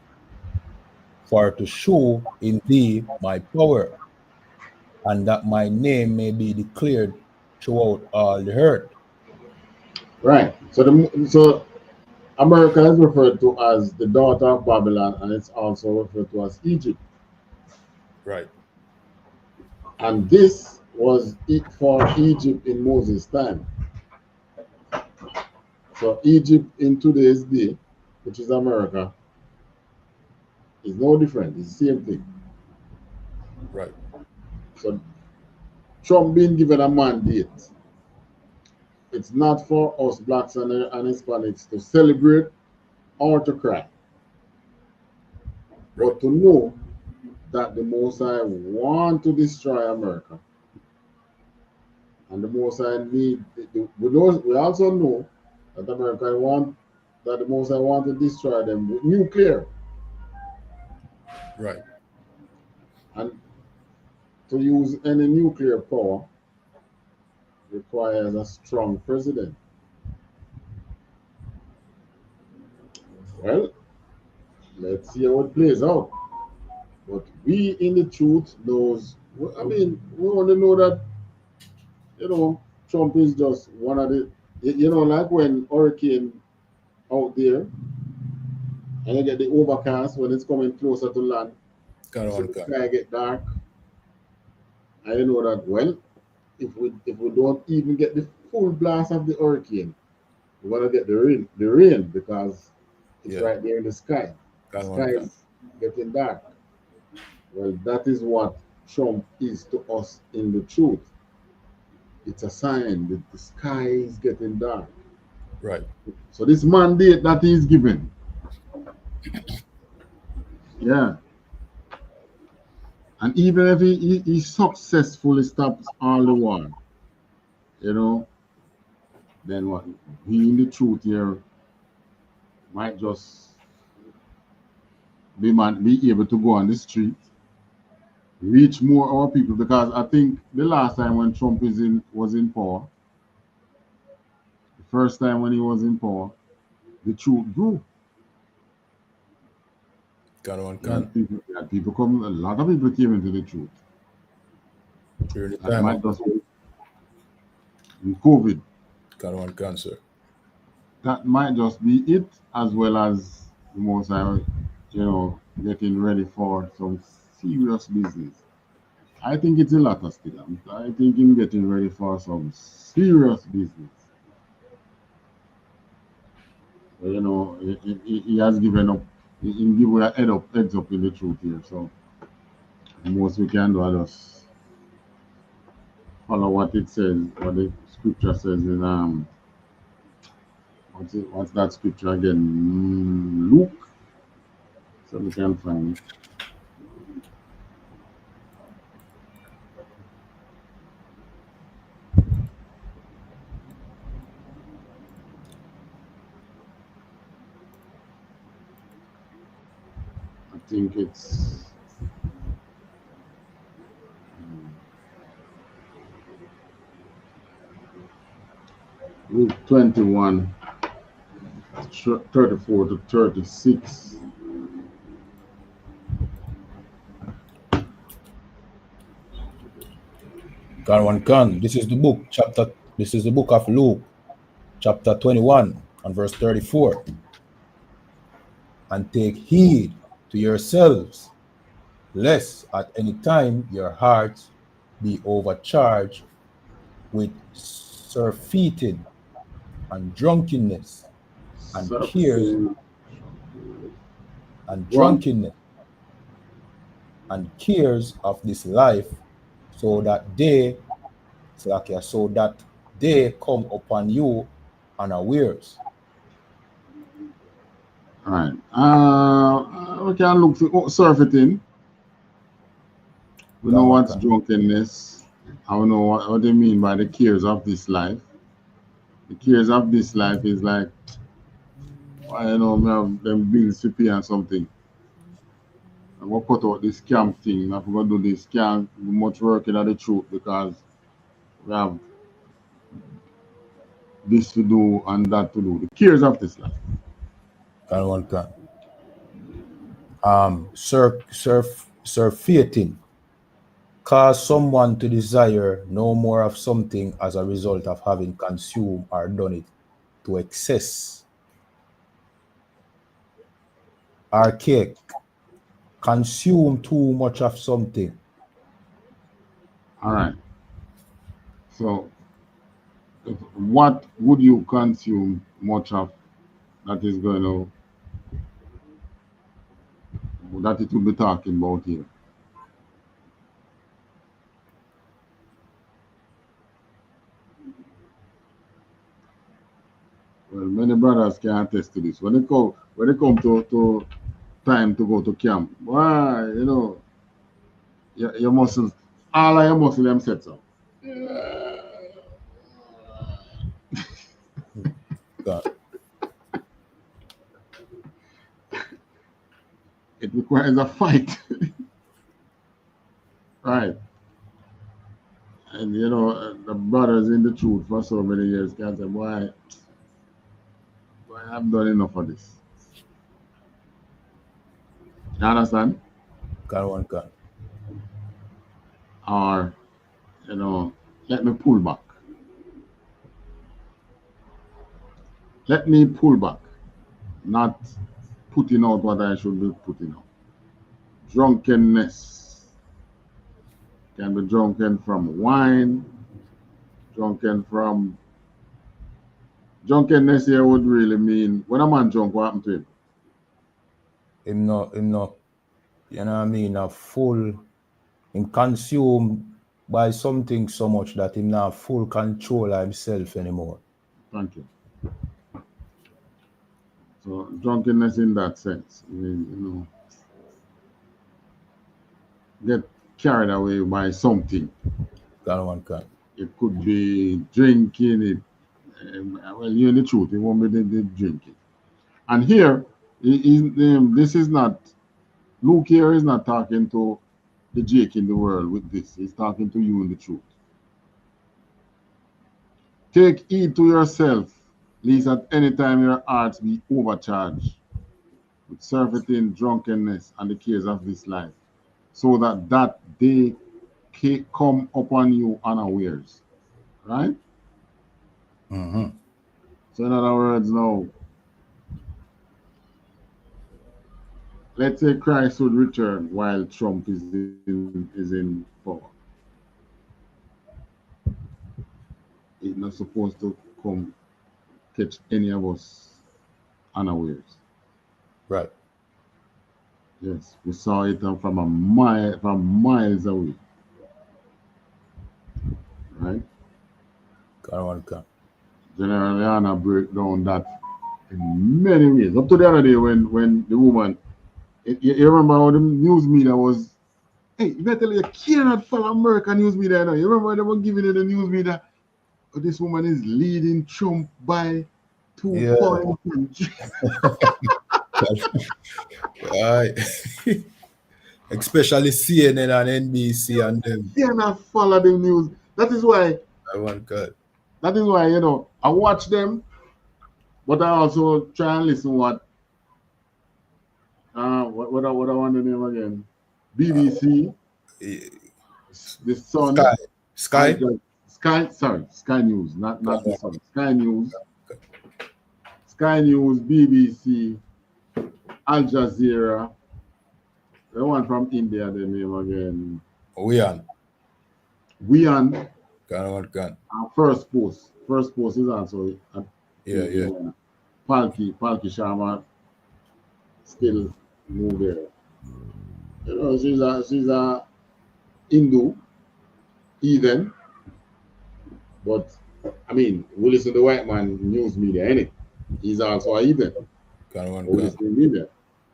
for to show in thee my power, and that my name may be declared throughout all the earth.
Right. So America is referred to as the daughter of Babylon, and it's also referred to as Egypt.
Right.
And this was it for Egypt in Moses' time. So Egypt in today's day, which is America, is no different. It's the same thing.
Right.
So Trump being given a mandate, it's not for us blacks and Hispanics to celebrate or to cry, but to know that the Most High want to destroy America. And the Most High need, we also know that America want, that the Most High want to destroy them with nuclear.
Right.
And to use any nuclear power requires a strong president. Well, let's see how it plays out. But we in the truth knows, I mean, we want to know that, you know, Trump is just one of the, you know, like when hurricane out there, and you get the overcast when it's coming closer to land, so the sky get dark. And you know that, well, if we don't even get the full blast of the hurricane, we're gonna get the rain because it's right there in the sky. The sky is getting dark. Well, that is what Trump is to us in the truth. It's a sign that the sky is getting dark.
Right.
So this mandate that he's given, yeah. And even if he successfully stops all the war, you know, then what? He in the truth here might just be able to go on the street, reach more our people, because I think the last time when Trump was in power, the first time when he was in power, the truth grew. People come, a lot of people came into the truth. That might just be in COVID.
Cancer.
That might just be it, as well as the Most High, you know, getting ready for some serious business. I think it's a lot of stuff. I think him getting ready for some serious business. But, you know, he has given up. He give a heads up in the truth here. So the most we can do is just follow what it says, what the scripture says in what's that scripture again? Luke. So we can find it. I think it's Luke 21, 34 to 36.
This is the book, this is the book of Luke, chapter 21 and verse 34. And take heed to yourselves, lest at any time your hearts be overcharged with surfeiting and drunkenness and cares of this life, so that they come upon you unawares.
All right. We can look for surfeiting. We know what's drunkenness. I don't know what they mean by the cares of this life. The cares of this life is like, I know, we have them bills to pay and something. I'm going to cut out this scam thing. I'm going to do this scam, much work in the truth, because we have this to do and that to do. The cares of this life.
Surfeiting cause someone to desire no more of something as a result of having consumed or done it to excess. archaic, consume too much of something.
All right. So, what would you consume much of that is going to, that it will be talking about here? Well, many brothers can attest to this. When they come to time to go to camp, why, you know, your muscles, all of your muscles them sets up. It requires a fight. Right. And you know, the brothers in the truth for so many years can say, why I've done enough of this. You understand?
Can.
Or, you know, let me pull back. Let me pull back, not putting out what I should be putting out. Drunkenness can be drunken from wine, drunkenness here would really mean, when a man drunk, what happened to him?
Him not, you know what I mean, a full, him consumed by something so much that him not full control of himself anymore.
Thank you. So drunkenness in that sense, I mean, you know, get carried away by something.
Can.
It could be drinking it. Well, you know the truth, it won't be the drinking. And here, this is not, Luke here is not talking to the Jake in the world with this. He's talking to you in the truth. Take heed to yourself, lest at any time your hearts be overcharged with surfeiting, drunkenness, and the cares of this life, so that day come upon you unawares. Right?
Mm-hmm.
So in other words, now, let's say Christ would return while Trump is in power. He's not supposed to come catch any of us unawares.
Right.
Yes, we saw it from miles away. Right?
Can.
General YAHANNA break down that in many ways. Up to the other day when the woman, you remember how the news media was, hey, you better tell you cannot follow American news media now. You remember when they were giving you the news media? Oh, this woman is leading Trump by 2 points.
Right. Especially CNN and NBC and them.
Cannot follow the news. That is why.
God.
That is why, you know, I watch them, but I also try and listen what I want the name again. BBC, the Sun,
Sky
News, not the Sun. Sky News, BBC, Al Jazeera. The one from India, the name again. WIAN.
Can.
First Post is also at Palki Sharma still move there. You know, she's a Hindu, heathen, but I mean, we listen to the white man news media, ain't it? He's also a heathen. We listen to media,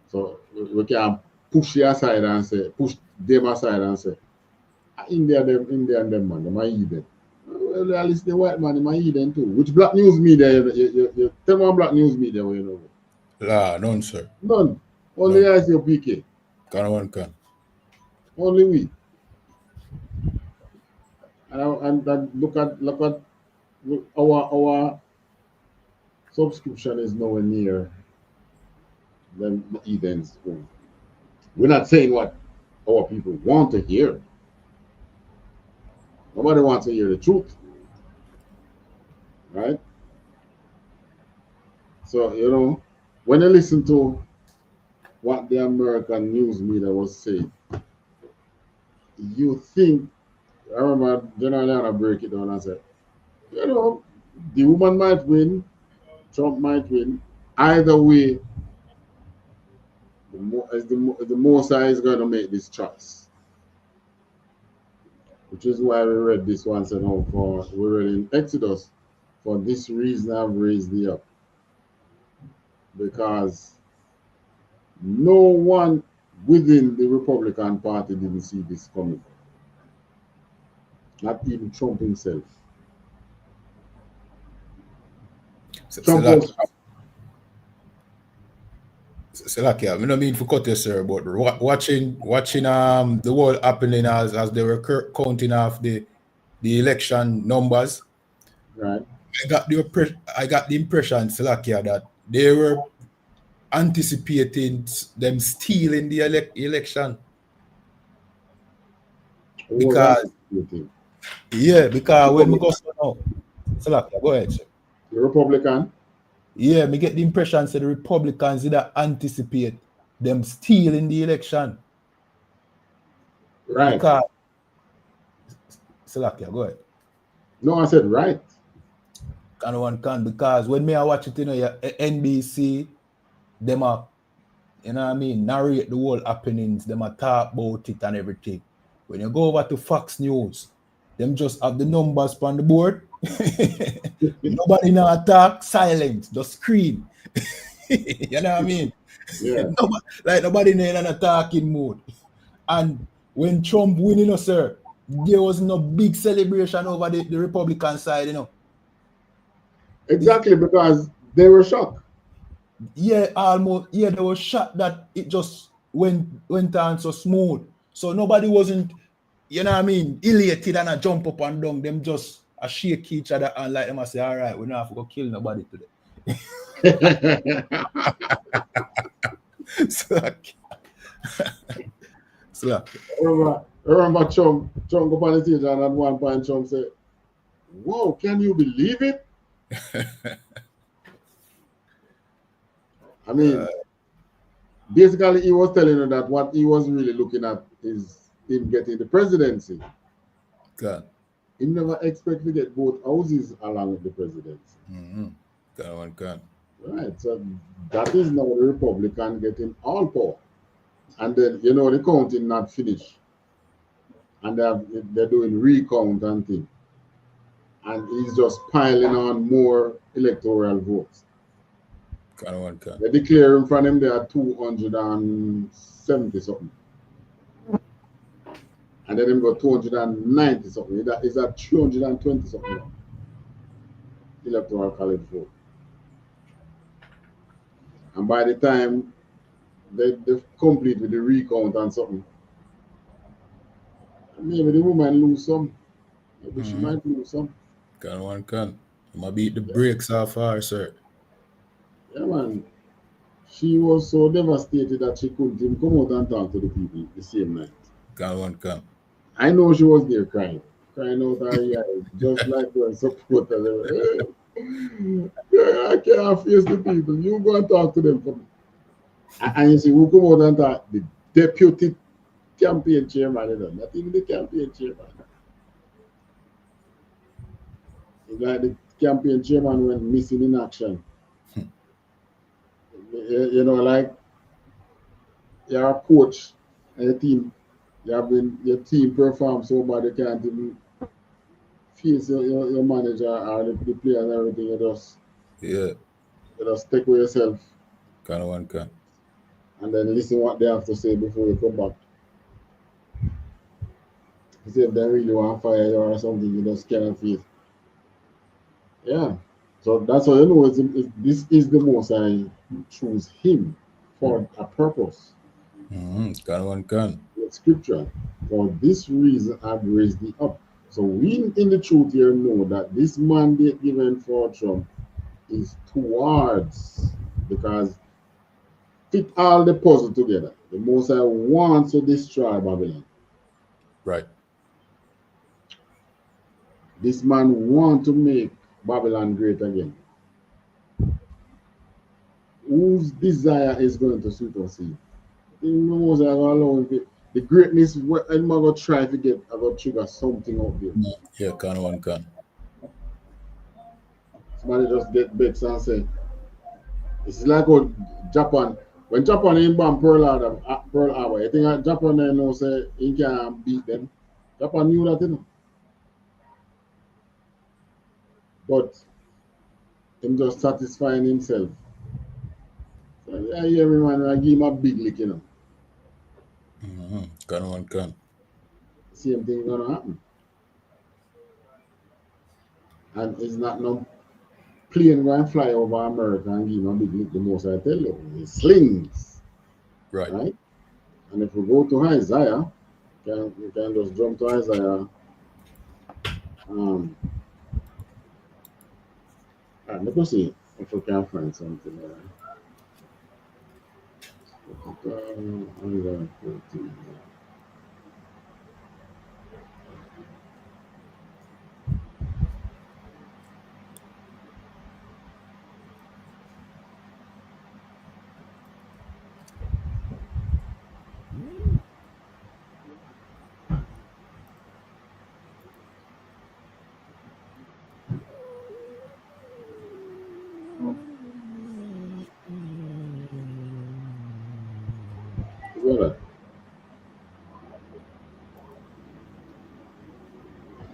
so we can push them aside and say, India and them man, them are heathen. Well, at least the white man, them are heathen too. Which black news media? You tell me one black news media where you know.
None, sir.
None. Only ISUPK.
Can.
Only we. And look at our subscription is nowhere near the heathens. We're not saying what our people want to hear. Nobody wants to hear the truth. Right? So, you know, when you listen to what the American news media was saying, you think, I remember General Leona break it down and said, you know, the woman might win, Trump might win. Either way, the Mosai is going to make this choice. Which is why we read this once and all for, we read in Exodus, for this reason I've raised thee up. Because no one within the Republican Party didn't see this coming. Not even Trump himself. Trump was...
Salakia, I don't mean to cut you, sir, but watching the whole happening as they were counting off the election numbers,
right?
I got the impression, Salakia, that they were anticipating them stealing the election. Because when we go now, Salakia, go ahead, sir.
The Republican?
Yeah, me get the impression that the Republicans did anticipate them stealing the election.
Right.
Because, Salakia, go ahead.
No, I said right.
And one can, because when me I watch it, you know, NBC, them are, you know what I mean, narrate the whole happenings, them are talk about it and everything. When you go over to Fox News, them just have the numbers on the board. Nobody now talk, silent, just scream. You know what I mean?
Yeah.
Nobody in a talking mode. And when Trump win, you know, sir, there was no big celebration over the Republican side, you know.
Exactly, because they were shocked.
Yeah, almost. Yeah, they were shocked that it just went on so smooth. So nobody wasn't, you know what I mean, elated and a jump up and down. Them just shake each other and like them and say, all right, we don't have to go kill nobody today.
Remember Trump go on the stage and at one point Trump said, "Whoa, can you believe it?" I mean, basically he was telling her that what he was really looking at is him getting the presidency.
God.
He never expect to get both houses along with the presidency.
God.
Right, so that is now the Republican getting all power. And then, you know, the counting not finished. And they're doing recount and things. And he's just piling on more electoral votes. They declare in front of him there are 270 something. And then him go 290 something. Is that 320 something electoral college vote. And by the time they complete with the recount and something, maybe the woman lose some. Maybe she might lose some.
Can. I might beat the brakes off her, sir.
Yeah, man. She was so devastated that she couldn't even come out and talk to the people the same night.
Can.
I know she was there crying out her eyes, just like her supporters. Hey, I can't face the people. You go and talk to them for me. And you see, who come out and talk? The deputy campaign chairman, not even the campaign chairman. It's like the campaign chairman went missing in action. You know, like you're a coach and your team, your team performs so bad you can't even face your manager or the players and everything. You just stick with yourself.
Can.
And then listen what they have to say before you come back. See if they really want to fire you or something, you just cannot face. Yeah. So that's how you know this is the most I choose him for a purpose.
Can.
The scripture. For this reason I've raised thee up. So we in the truth here know that this mandate given for Trump is towards, because fit all the puzzle together. The Most High wants to destroy Babylon.
Right.
This man wants to make Babylon great again. Whose desire is going to suit us here? Most I go allow the greatness what I'm gonna try to get I go trigger something out there.
Yeah, can.
Somebody just get vexed and say it's like what Japan when Japan in bomb Pearl Harbor, you think Japan they know say he can beat them. Japan knew that, you know. But him just satisfying himself. So, I hear me, man, I give him a big lick, you know.
Can.
Same thing gonna happen. And it's not no plane going to fly over America and give him a big lick, the most I tell you. It's slings.
Right.
And if we go to Isaiah, we can just jump to Isaiah. Let me see if we can find something there. Isaiah 14. What?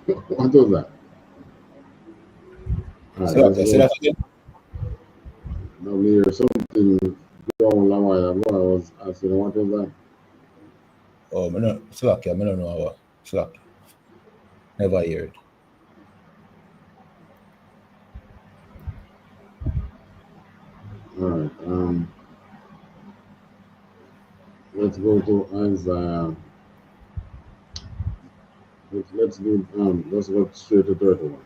What was that?
Say that again.
Now we hear something down a while ago. I was asking what was that?
Oh, I don't know how Slack. Never heard.
All right. Let's go to Isaiah. Let's go straight to 31.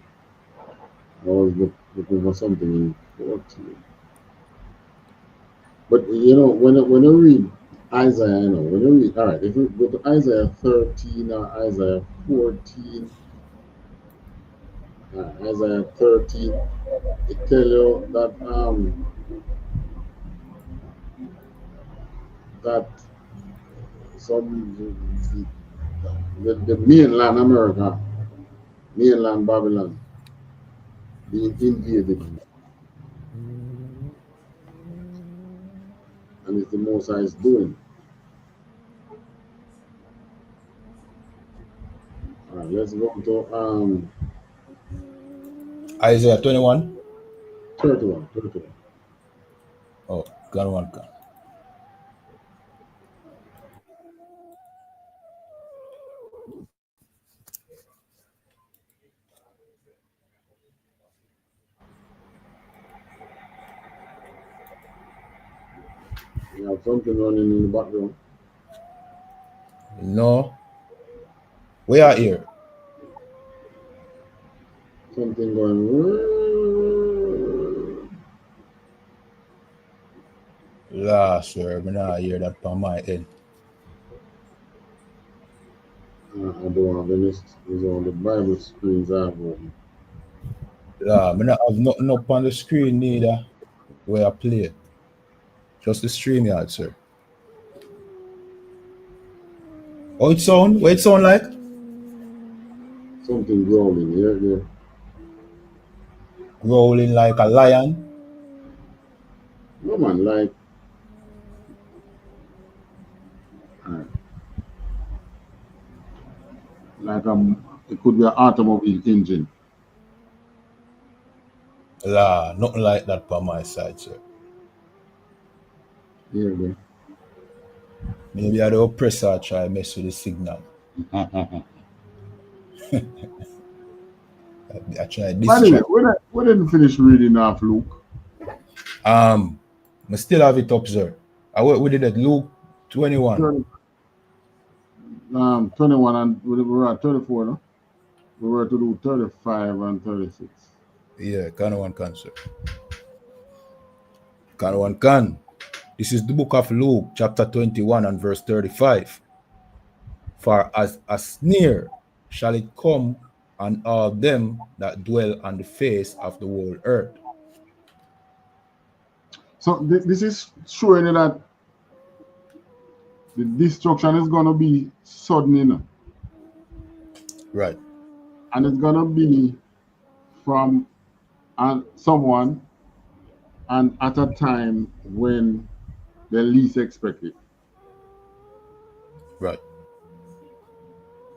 I was looking for something in 14. But you know, when you read Isaiah, you know, when you read, all right, if you go to Isaiah 13 or Isaiah 14, Isaiah 13, it tell you that that the mainland America, mainland Babylon, being invaded, and it's the Most High is doing. All right, let's go to
Isaiah 21.
31.
Oh, can.
You have something running in the background.
No. We are here.
Something going.
Last word, I not hear that from my end.
I don't have any. It's all the Bible screens I have open.
Yeah, I not have nothing up on the screen neither where I play. Just the stream yard, sir. Oh, it sound? What it sound like?
Something growling here.
Growling like a lion?
No man, like it could be an automobile engine.
La, nothing like that by my side, sir.
Yeah.
Maybe I the oppressor try mess with the signal. I try this.
By the way, we didn't finish reading off Luke.
I still have it up, sir. We did it, Luke 21.
21 and we were at 34, no? We were to do 35 and 36.
Yeah, can, sir. Can. This is the book of Luke, chapter 21 and verse 35. For as a snare shall it come on all them that dwell on the face of the whole earth.
So this is showing you that The destruction is going to be sudden, you know.
Right.
And it's going to be from someone and at a time when they least expect it.
Right.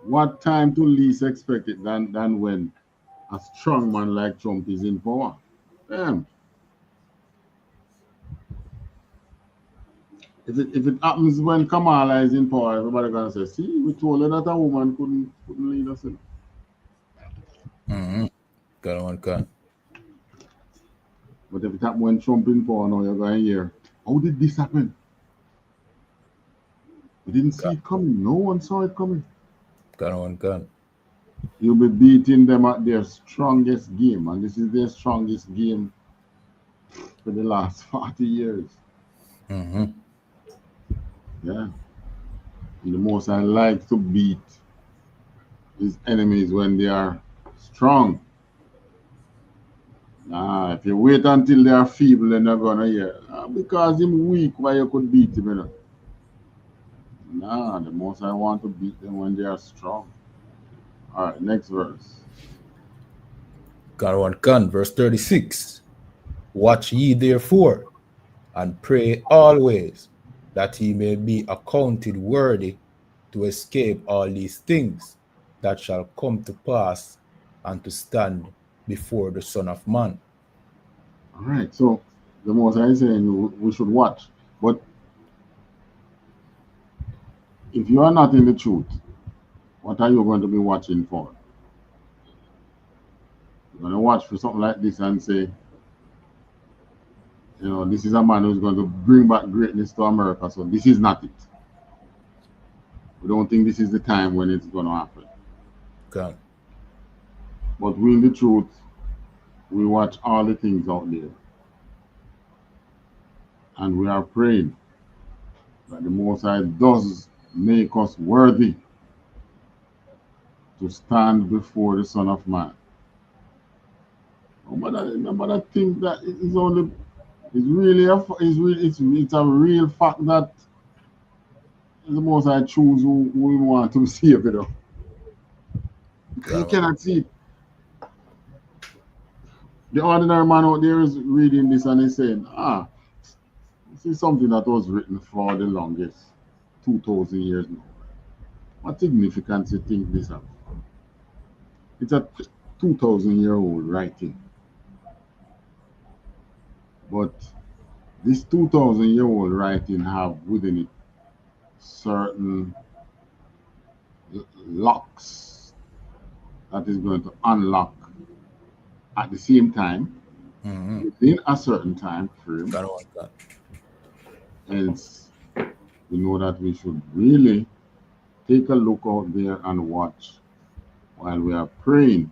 What time to least expect it than when a strong man like Trump is in power? Damn. If it happens when Kamala is in power, everybody gonna say, see, we told her that a woman couldn't lead us in.
Got one gun.
But if it happens when Trump in power now, you're going to hear, how did this happen? We didn't see it coming. No one saw it coming.
Got one gun.
You'll be beating them at their strongest game, and this is their strongest game for the last 40 years. Yeah. And the most I like to beat his enemies when they are strong. If you wait until they are feeble, then they're gonna hear. Because him weak, why you could beat him, you know? The most I want to beat them when they are strong. All right, next verse.
Got one gun, verse 36. Watch ye therefore, and pray always, that he may be accounted worthy to escape all these things that shall come to pass and to stand before the Son of Man.
All right, so the most I saying we should watch, but if you are not in the truth, what are you going to be watching for? You're going to watch for something like this and say, you know, this is a man who's going to bring back greatness to America, so this is not it. We don't think this is the time when it's going to happen.
Okay.
But we in the truth, we watch all the things out there. And we are praying that the Most High does make us worthy to stand before the Son of Man. But I think that it's only, it's a real fact that the Most High choose who we want to see it, you know. You cannot see it. The ordinary man out there is reading this and he's saying, this is something that was written for the longest, 2,000 years now. What significance do you think this has? It's a 2,000-year-old writing. But this 2,000-year-old writing have within it certain locks that is going to unlock at the same time, within a certain time frame. Hence, we know that we should really take a look out there and watch while we are praying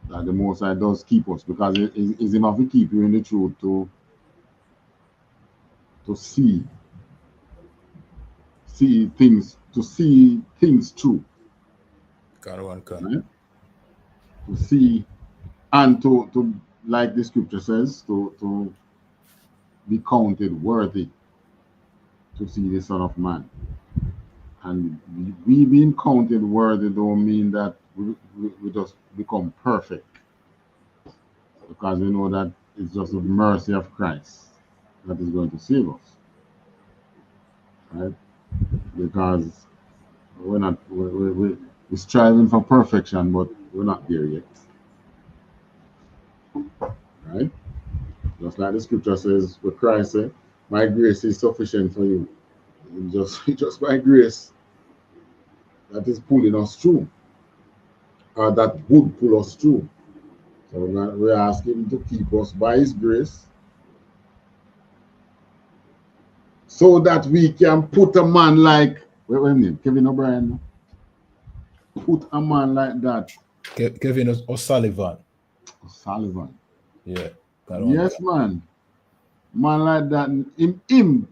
that the Most High does keep us, because it's enough to keep you in the truth to see things true. Right? To see and to like the scripture says, to be counted worthy to see the Son of Man. And we being counted worthy don't mean that we just become perfect, because we know that it's just the mercy of Christ that is going to save us, right? Because we're striving for perfection, but we're not there yet, right? Just like the scripture says, where Christ said, my grace is sufficient for you. And just by grace that is pulling us through, or that would pull us through. So we're asking him to keep us by his grace, so that we can put a man like, what's his name? Kevin O'Brien. Put a man like that.
Kevin O'Sullivan.
O'Sullivan.
Yeah.
Yes, man. Man like that, him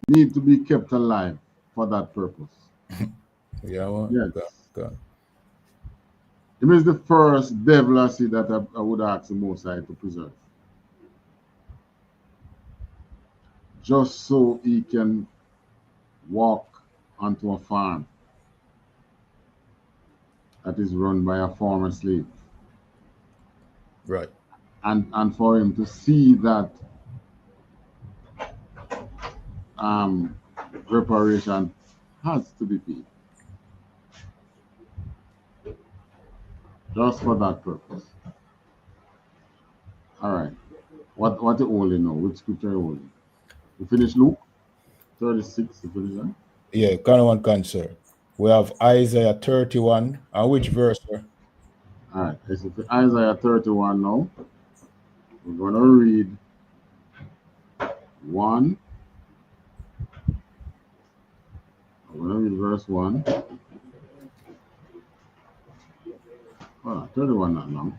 need to be kept alive for that purpose.
Yeah, well,
yes.
God.
Him is the first devil I see that I would ask the Most High to preserve. Just so he can walk onto a farm that is run by a former slave.
Right.
And for him to see that reparation has to be paid. Just for that purpose. All right. What you holding now? Which scripture you holding? You finish Luke 36, you finish that?
Yeah, kind of one can, sir. We have Isaiah 31. And which verse, sir?
All right. It's Isaiah 31 now. We're going to read 1. We're going to read verse 1. Oh, 31 not long.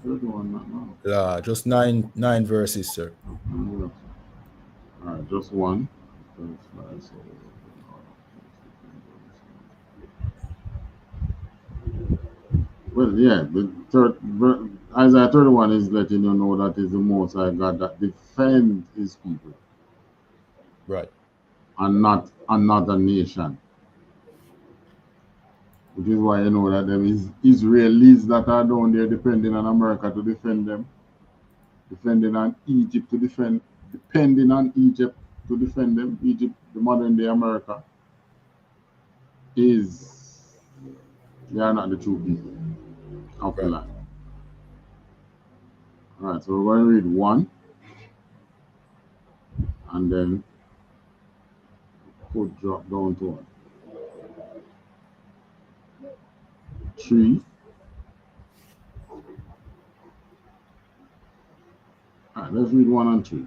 31 not long.
Just nine verses, sir.
All right, just one. Well, yeah, Isaiah 31 is letting you know that is the Most High God that defends his people.
Right.
And not another nation. Which is why you know that there is Israelis that are down there depending on America to defend them. Depending on Egypt to defend them. Egypt, the modern day America, they are not the true people of the land. All right, so we're going to read 1 and then could drop down to 3. All right, let's read 1 and 3.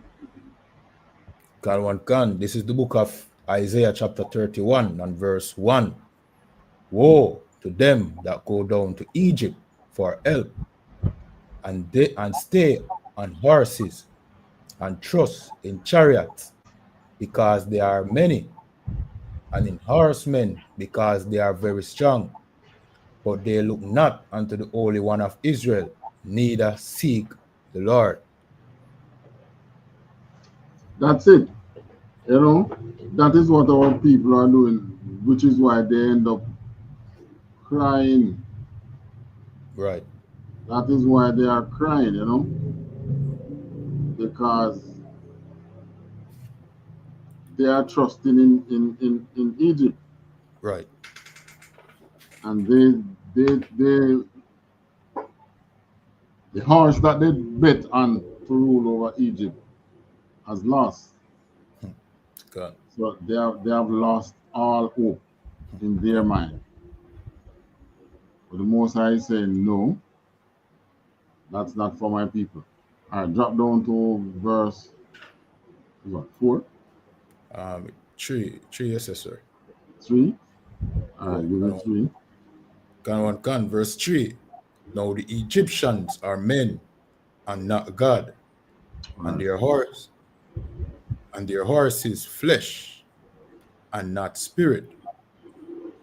This is the book of Isaiah chapter 31 and verse 1. Woe to them that go down to Egypt for help, and stay on horses, and trust in chariots, because they are many, and in horsemen, because they are very strong. But they look not unto the Holy One of Israel, neither seek the Lord.
That's it. You know, that is what our people are doing, which is why they end up crying.
Right.
That is why they are crying, you know, because they are trusting in Egypt.
Right.
And the horse that they bet on to rule over Egypt has lost.
God.
So they have lost all hope in their mind. But the Most High is saying, no, that's not for my people. All right, drop down to verse 4?
3, yes, sir.
3? All right, give me 3.
Verse 3. Now the Egyptians are men and not God, and their horse is flesh and not spirit.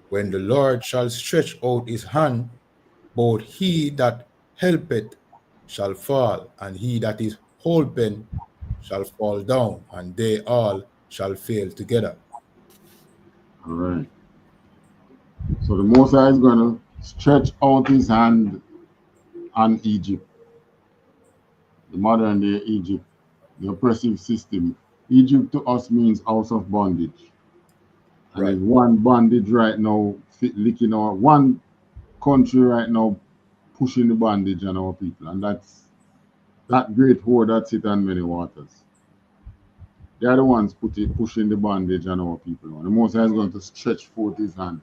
When the Lord shall stretch out his hand, both he that helpeth shall fall, and he that is holpen shall fall down, and they all shall fail together.
All right. So the Most High is going to stretch out his hand on Egypt, the modern day Egypt, the oppressive system. Egypt to us means house of bondage. And there's one bondage right now, licking our one country right now, pushing the bondage on our people. And that's that great whore that sit on many waters. They are the ones pushing the bondage on our people. And the Most High is going to stretch forth his hand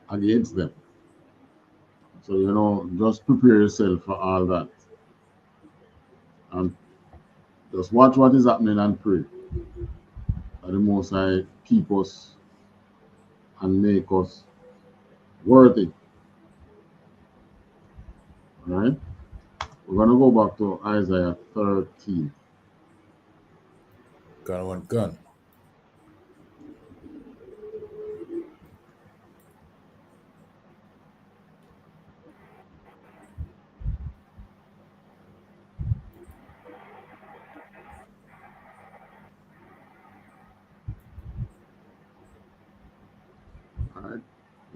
against them. So, you know, just prepare yourself for all that. And just watch what is happening and pray that the Most High keep us and make us worthy. All right? We're going to go back to Isaiah 13.
Gun.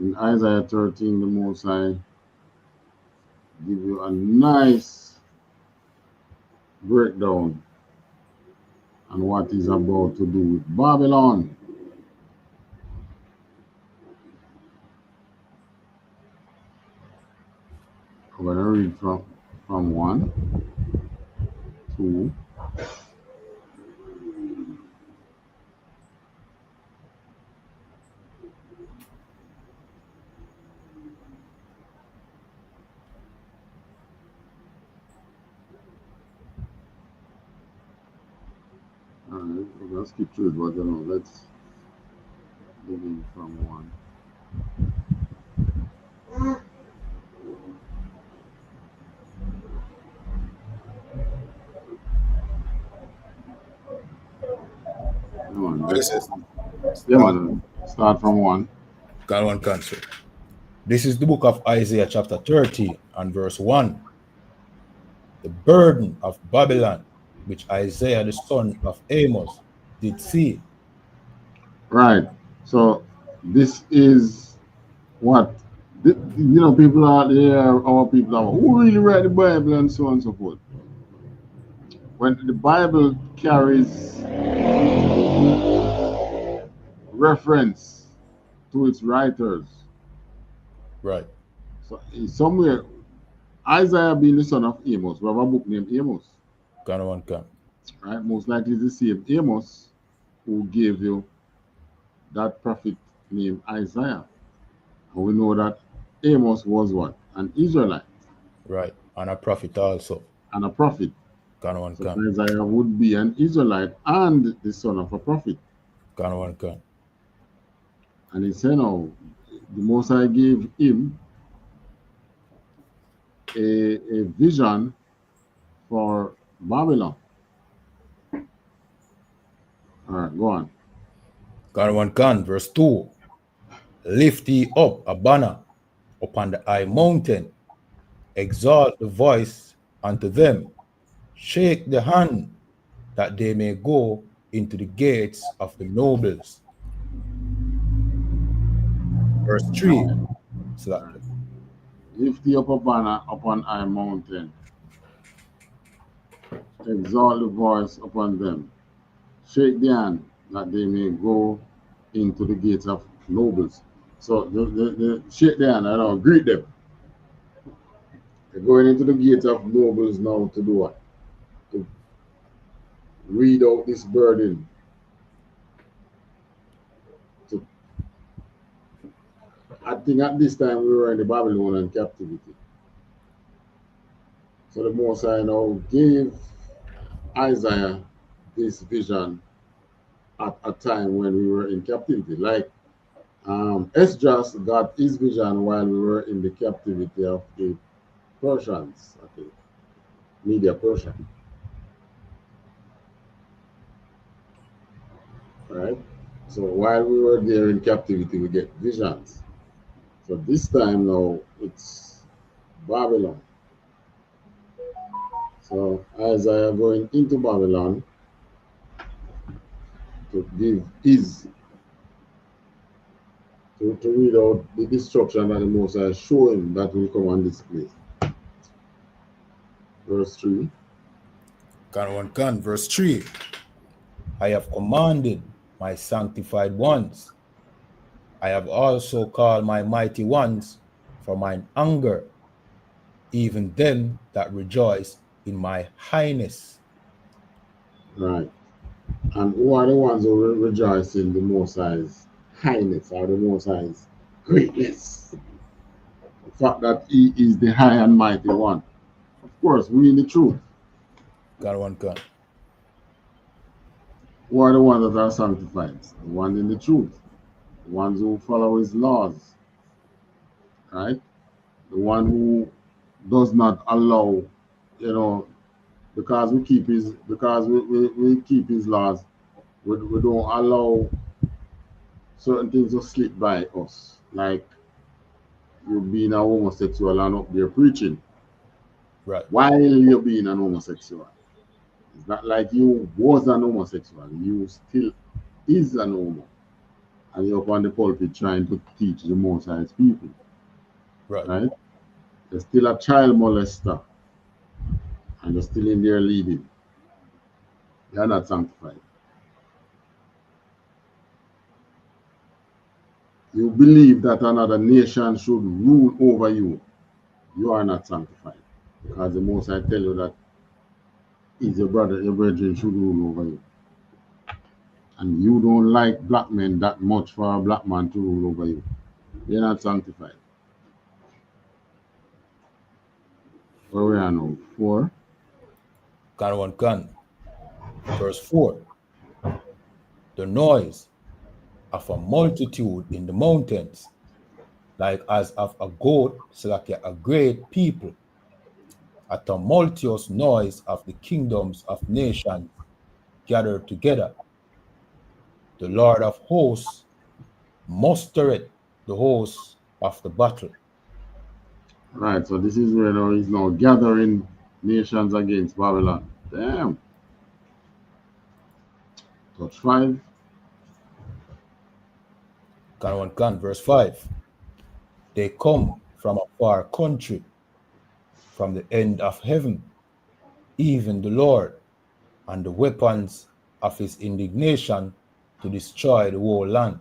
In Isaiah 13, the Most High give you a nice breakdown on what he's about to do with Babylon. I'm going to read from 1, 2, all right, we're going to skip through it, but let's begin from 1. Yeah, man. Start from 1.
Got one cancel. This is the book of Isaiah chapter 30 and verse 1. The burden of Babylon, which Isaiah the son of Amos did see.
Right. So this is what people out there, our people are who really read the Bible and so on and so forth. When the Bible carries reference to its writers,
right?
So somewhere, Isaiah being the son of Amos, we have a book named Amos. Right? Most likely it's the same Amos who gave you that prophet named Isaiah. And we know that Amos was what? An Israelite.
Right. And a prophet also.
And a prophet. So Isaiah would be an Israelite and the son of a prophet. And he said, now, the Most High gave him a vision for Babylon. All right, go on.
Verse 2. Lift ye up a banner upon the high mountain, exalt the voice unto them, shake the hand, that they may go into the gates of the nobles. Verse 3.
Lift ye up a banner upon high mountain, exalt the voice upon them, shake the hand, that they may go into the gates of nobles. So the shake the hand and greet them. They're going into the gates of nobles now to do what? To read out this burden. I think at this time we were in the Babylonian captivity. So the Most High now gave Isaiah this vision at a time when we were in captivity. Like Esdras got his vision while we were in the captivity of the Persians, I think. Media Persia. Right? So while we were there in captivity, we get visions. So this time now, it's Babylon. So Isaiah going into Babylon to give his, to read out the destruction that the Most High show him that will come on this place. Verse 3.
Verse 3. I have commanded my sanctified ones. I have also called my mighty ones for mine anger, even them that rejoice in my highness.
Right. And who are the ones who rejoice in the Most High's highness or the Most High's greatness? The fact that he is the high and mighty one. Of course, we in the truth.
God.
Who are the ones that are sanctified? The ones in the truth. The ones who follow his laws. Right? The one who does not allow, because we keep his laws, we don't allow certain things to slip by us. Like you being a homosexual and up there preaching.
Right.
While you're being an homosexual. It's not like you was an homosexual. You still is an homo. and you're up on the pulpit trying to teach the Most High's people. Right? You're still a child molester, and you're still in there leading. You're not sanctified. You believe that another nation should rule over you. You are not sanctified. Because the Most High tell you that is your brother, your brethren should rule over you. And you don't like black men that much for a black man to rule over you. You're not sanctified. Where we are now? 4.
Verse 4. The noise of a multitude in the mountains, like as of a goat, so like a great people, a tumultuous noise of the kingdoms of nations gathered together. The Lord of hosts mustereth the hosts of the battle.
Right, so this is where now he's now gathering nations against Babylon. Damn. Touch 5.
Verse 5. They come from a far country, from the end of heaven, even the Lord, and the weapons of his indignation to destroy the whole land.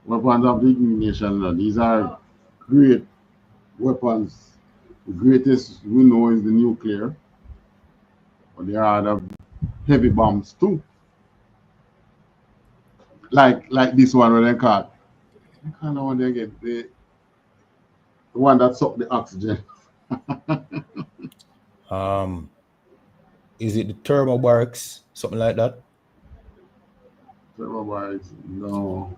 Weapons of the indignation, these are great weapons. The greatest we know is the nuclear, but there are other heavy bombs too. Like this one where they call. I can't know what they get. The one that suck the oxygen.
Is it the thermobarics, something like that?
Thermobarics, no.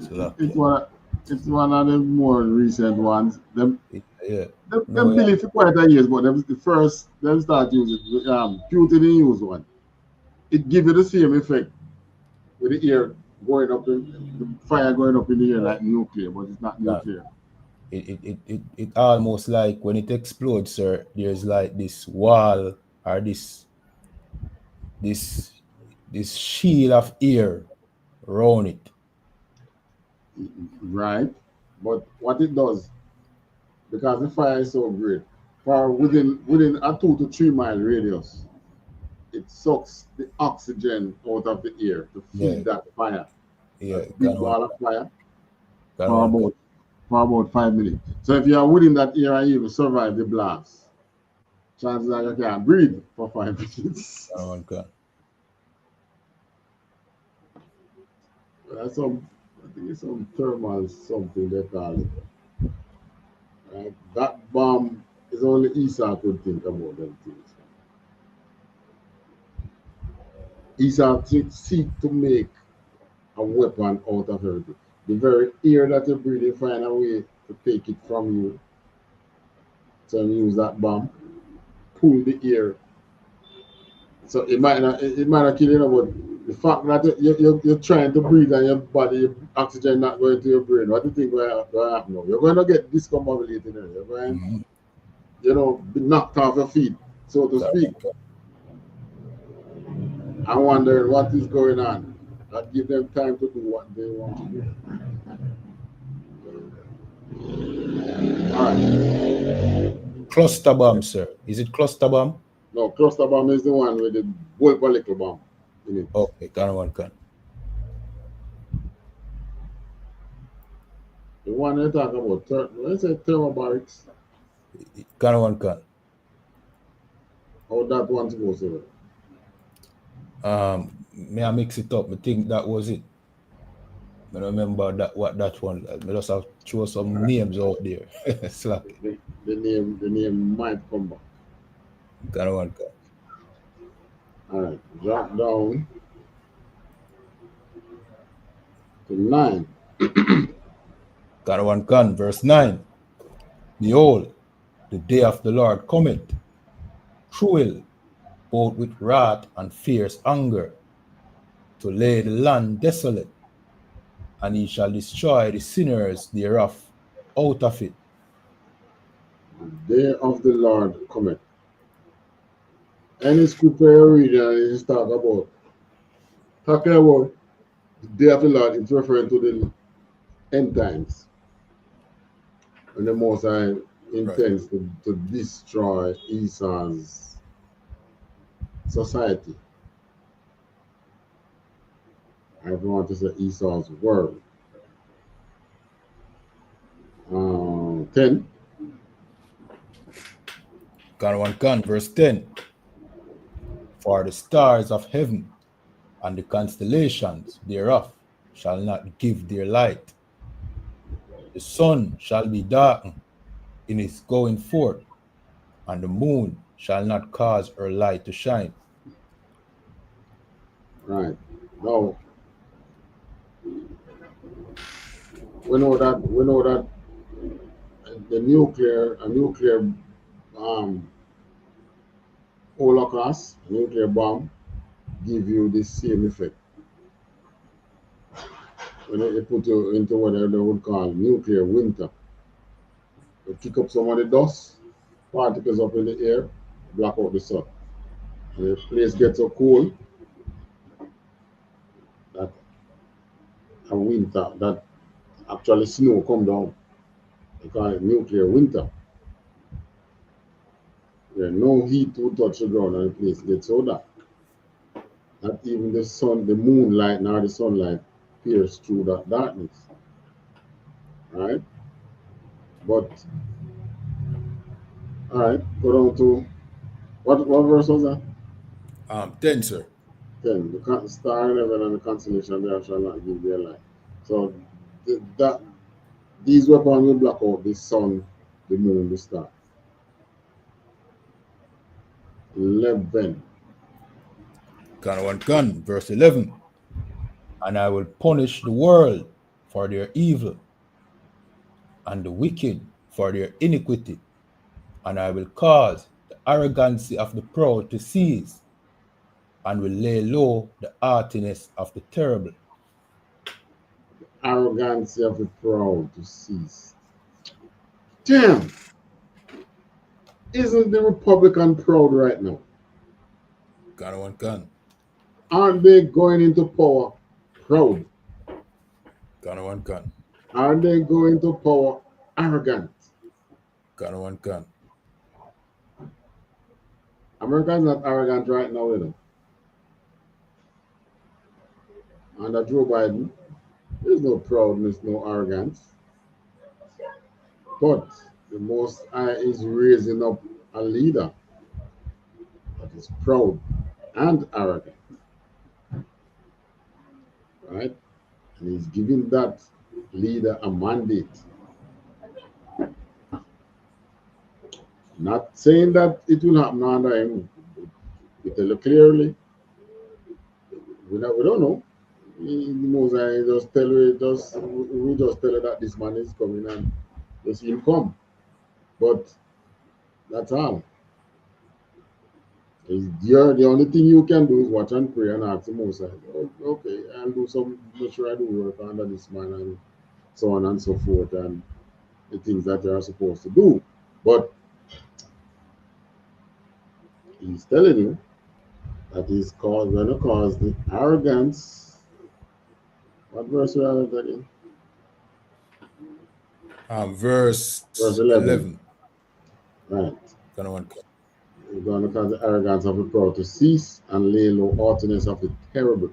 So
it's one of the more recent ones. Them
No,
built it for quite a years, but them start using Putin use one. It gives you the same effect with the air going up, the fire going up in the air like nuclear, but it's not nuclear.
It almost like when it explodes, sir, there's like this wall or this shield of air around it.
Right, but what it does, because the fire is so great, for within a 2 to 3 mile radius, it sucks the oxygen out of the air to feed that fire. Big ball of fire for about 5 minutes. So if you are within that air and you survive the blast, chances are you can't breathe for 5 minutes. That's I think it's some thermal something they call it. Right? That bomb is only Esau could think about them things. Esau seek to make a weapon out of everything. The very air that you breathe, you find a way to take it from you. So you use that bomb, pull the air. So it might not kill you, but the fact that you're trying to breathe and your body, your oxygen not going to your brain, what do you think will happen now? You're going to get discombobulated. You're going be knocked off your feet, so to speak. I'm wondering what is going on. That give them time to do what they want to do. All right.
Cluster bomb, sir. Is it cluster bomb?
No, cluster bomb is the one with the bulb little bomb in it.
Okay, can.
The one you talk about, let's say thermobarics.
Can.
How that one's supposed to work?
May I mix it up? I think that was it. I don't remember what that one. I just have throw some names out there. Slack.
The name might come back.
Can.
All right, drop down to 9.
Can. Verse 9. Behold, the day of the Lord cometh, cruel, both with wrath and fierce anger, to lay the land desolate, and he shall destroy the sinners thereof out of it.
The day of the Lord cometh. Any scripture you read and it talk about talking about the day of the Lord, it's referring to the end times. And the Most High intends to destroy Esau's society. I don't want to say Esau's world. 10.
Gun, verse 10. For the stars of heaven and the constellations thereof shall not give their light. The sun shall be darkened in its going forth, and the moon shall not cause her light to shine.
Right. Now, we know that the nuclear holocaust, nuclear bomb, give you the same effect. When they put you into what they would call nuclear winter, they kick up some of the dust, particles up in the air, block out the sun. And the place gets so cold that a winter, that actually snow come down. They call it nuclear winter. Where no heat would touch the ground and the place gets so dark. Not even the sun, the moonlight, nor the sunlight pierce through that darkness. Right? But, all right, go down to, what verse was that?
10, sir.
10. The star, heaven, and the constellation there shall not give their light. So, these weapons will block out the sun, the moon, the star. 11.
Gun, verse 11. And I will punish the world for their evil, and the wicked for their iniquity, and I will cause the arrogancy of the proud to cease, and will lay low the haughtiness of the terrible.
Arrogancy of the proud to cease. Damn! Isn't the Republican proud right now?
Gun.
Aren't they going into power proud?
Gun.
Aren't they going to power arrogant?
Gun.
America's not arrogant right now, you know. Under Joe Biden, there's no proudness, no arrogance. But the Most High is raising up a leader that is proud and arrogant. Right? And he's giving that leader a mandate. Not saying that it will happen under him. We tell you clearly. We don't know. We just tell you that this man is coming and just he'll come. But that's all. The only thing you can do is watch and pray and ask the Most High. Oh, okay, I'll make sure I do work under this man and so on and so forth and the things that you are supposed to do. But he's telling you that he's going to cause the arrogance. What verse we are at again?
Verse 11.
Right. He's going to cause the arrogance of the proud to cease and lay low haughtiness of the terrible.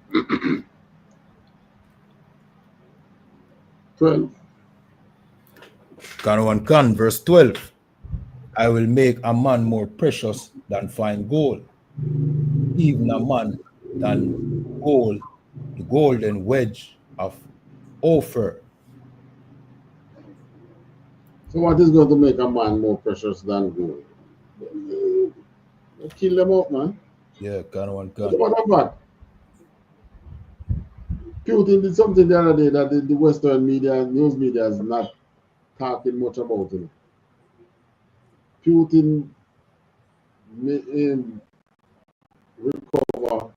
12.
Gun, verse 12. I will make a man more precious than fine gold, even a man than gold, the golden wedge of Ophir.
So what is going to make a man more precious than gold? Kill them up, man.
Yeah, gun.
What about Putin did something the other day that the Western media, news media is not talking much about it. Putin made him recover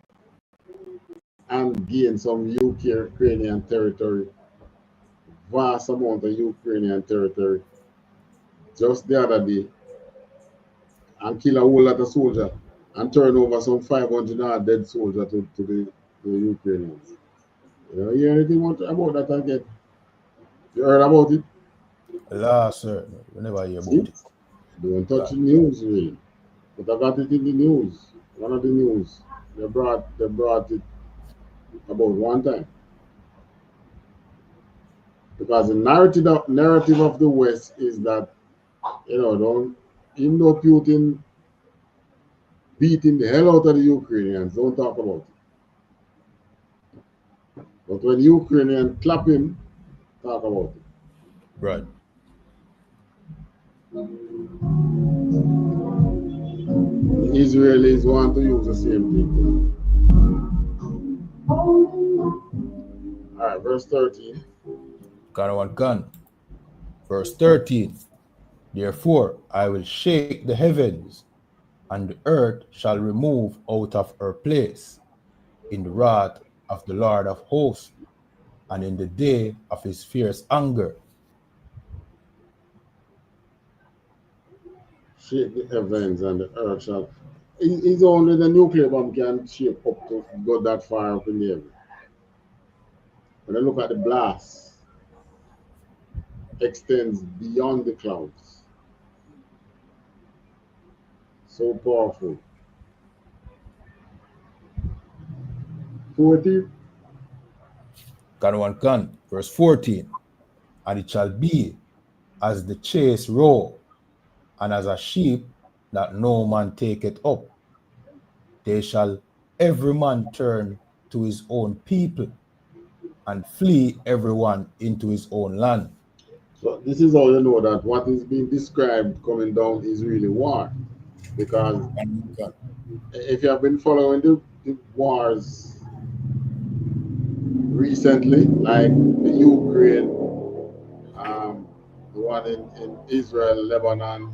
and gain some Ukrainian territory, vast amount of Ukrainian territory, just the other day, and kill a whole lot of soldiers and turn over some 500 dead soldiers to the the Ukrainians. You know, hear anything about that again? You heard about it?
Last, sir. We never hear about it.
Don't touch the news, really. But I got it in the news. One of the news. They brought it about one time. Because the narrative of the West is that, you know, even though Putin beating the hell out of the Ukrainians, don't talk about it. But when Ukrainians clap him, talk about it.
Right.
The Israelis want to use the same thing. All right, verse 13.
Gun. Verse 13. Therefore, I will shake the heavens, and the earth shall remove out of her place in the wrath of the Lord of hosts, and in the day of his fierce anger.
Shake the heavens and the earth shall. It's only the nuclear bomb can shake up to go that far up in the air. When I look at the blast, extends beyond the clouds. So powerful. 40.
Gun. Verse 14. And it shall be as the chase roe, and as a sheep that no man taketh up. They shall every man turn to his own people, and flee everyone into his own land.
So this is how you know that what is being described coming down is really war. Because if you have been following the wars recently, like the Ukraine, the one in Israel, Lebanon,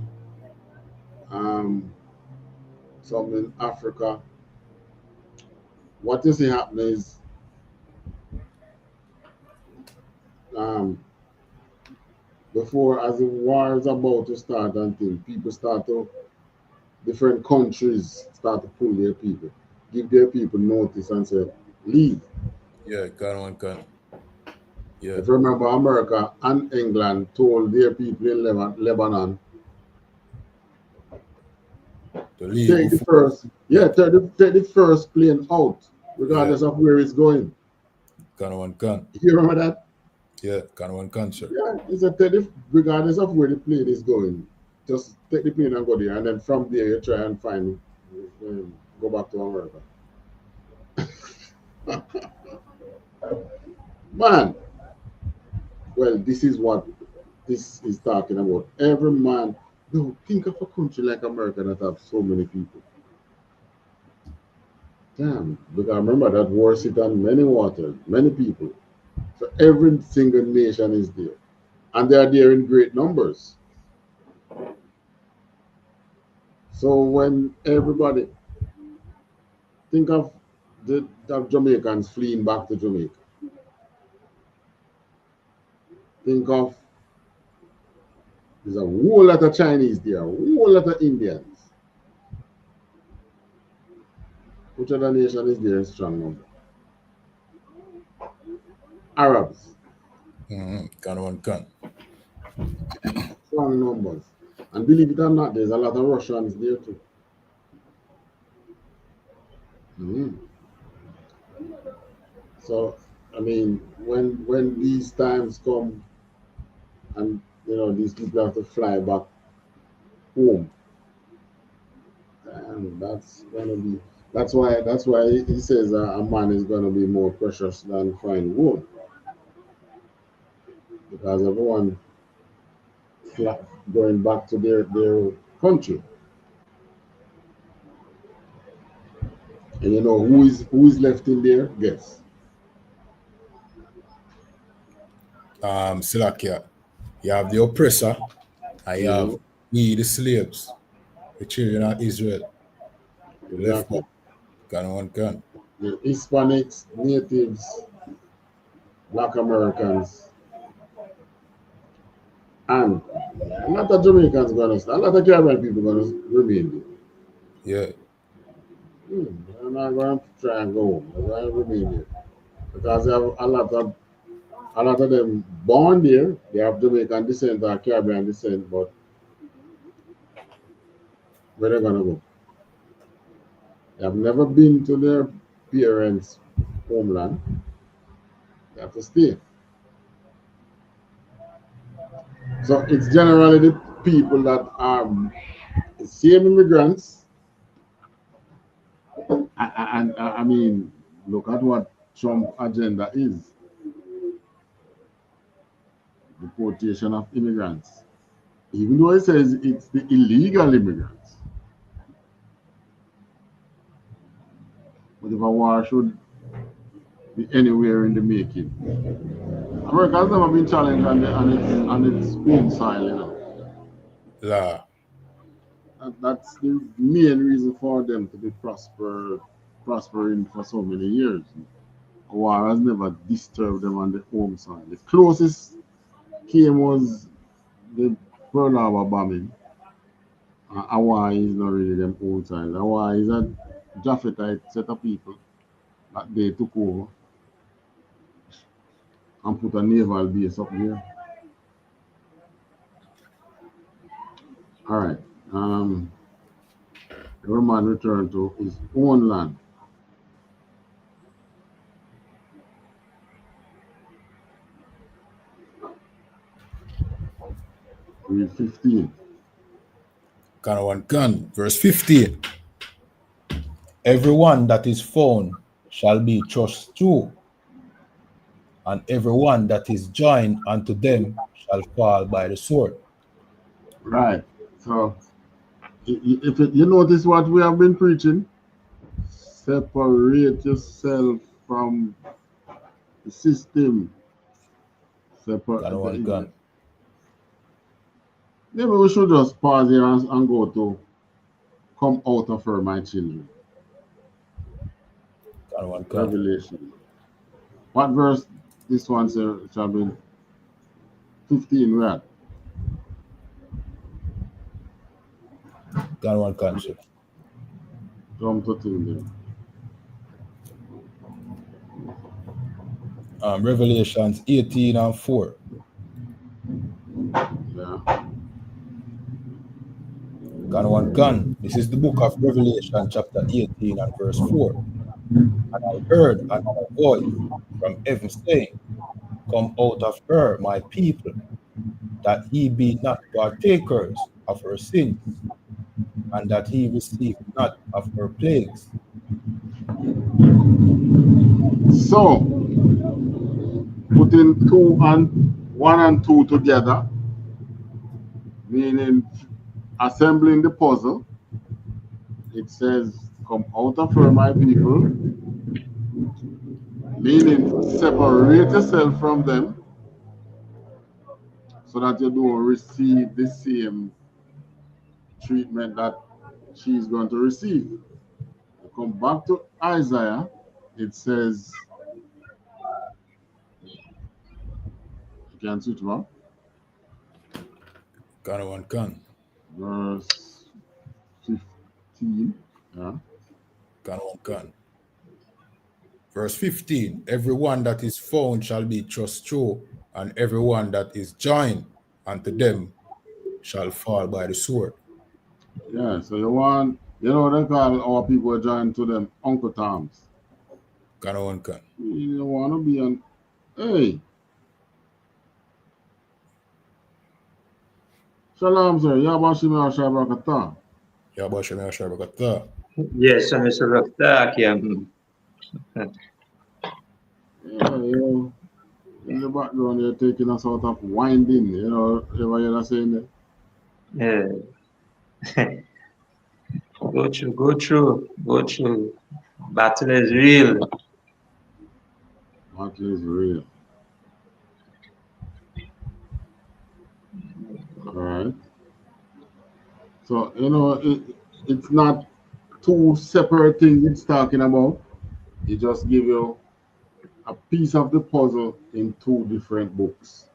some in Africa, what you see happening is before, as the war is about to start and things, people start to, different countries start to pull their people, give their people notice and say, leave.
Yeah, gun. Yeah.
If you remember, America and England told their people in Lebanon
to leave.
Take the first plane out, regardless of where it's going.
Gun.
You remember that?
Yeah, gun, sir.
Yeah, it's a regardless of where the plane is going, just take the plane and go there, and then from there you try and find go back to America. Man, well, this is what this is talking about. Every man. No, think of a country like America that have so many people. Damn, because remember that war sit on many waters, many people. So every single nation is there. And they are there in great numbers. So when everybody, think of the Jamaicans fleeing back to Jamaica. Think of, there's a whole lot of Chinese there, a whole lot of Indians. Which other nation is there in strong number? Arabs.
Gun.
Strong numbers. And believe it or not, there's a lot of Russians there too. So, I mean, when these times come and, you know, these people have to fly back home, and that's gonna be, that's why he says a man is gonna be more precious than fine wood, because everyone going back to their country. And you know who is left in there? Guess.
Silakia. You have the oppressor, and you have we the slaves, the children of Israel. The left back. Gun.
The Hispanics, natives, Black Americans, and a lot of Jamaicans gonna stay. A lot of Caribbean people gonna remain there.
Yeah.
I'm not going to try and go home. I'm going to remain here. Because there are a lot of them born there. They have Jamaican descent or Caribbean descent, but where they're going to go? They have never been to their parents' homeland. They have to stay. So it's generally the people that are the same immigrants. And I mean, look at what Trump's agenda is. Deportation of immigrants. Even though it says it's the illegal immigrants. But if a war should be anywhere in the making, America has never been challenged on its own soil, you know.
Yeah.
That's the main reason for them to be prospering for so many years. A war has never disturbed them on their home soil. The closest came was the Pearl Harbor bombing. Hawaii is not really them old soil. Hawaii is a Japhethite set of people that they took over and put a naval base up there. All right. Every man returned to his own land. Read 15.
Gun. Verse 15. Everyone that is found shall be thrust through, and everyone that is joined unto them shall fall by the sword.
Right. So, if you notice what we have been preaching, separate yourself from the system.
Gun.
Maybe we should just pause here and go to come out of her, my children. Revelation. What verse this one says shall be 15, right?
Got one concept.
Jump to 2 there.
Revelations 18 and 4.
Yeah.
Gun. This is the book of Revelation, chapter 18 and verse 4. And I heard another voice from heaven saying, Come out of her, my people, that ye be not partakers of her sins, and that he receive not of her plagues.
So, putting 1 and 2 together, meaning assembling the puzzle, it says, Come out of her, my people, meaning separate yourself from them so that you don't receive the same treatment that she's going to receive. You come back to Isaiah, it says, you can switch back.
Gun.
Verse 15. Yeah.
Gun. Verse 15. Everyone that is found shall be thrust through, and everyone that is joined unto them shall fall by the sword.
Yeah, so you know, they call our people joined to them Uncle Toms.
Gun.
You want to be on, hey. Shalom, sir. Yabashim Shabakata.
Yabashim Shabakata.
Yes, Mr. Raktak.
Yeah, in the background, you're taking us out of winding, you know, ever you're saying that?
Yeah. Go through. Battle is real.
Battle is real. All right. So, you know, it's not two separate things it's talking about. It just give you a piece of the puzzle in 2 different books.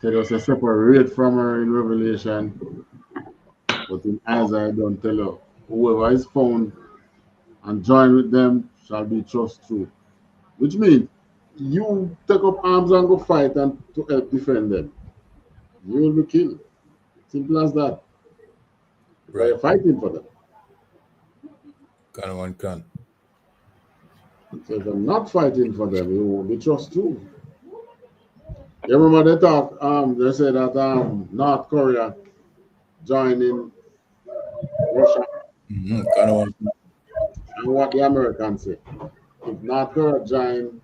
Tell us to separate from her in Revelation But in Isaiah, don't tell you, whoever is found and join with them shall be thrust through. Which means you take up arms and go fight and to help defend them. You will be killed. Simple as that. Right. You're fighting for them.
Can.
So if you're not fighting for them, you will be thrust through. You remember they talk, they say that North Korea joining Russia.
And
what the Americans say. If North Korea join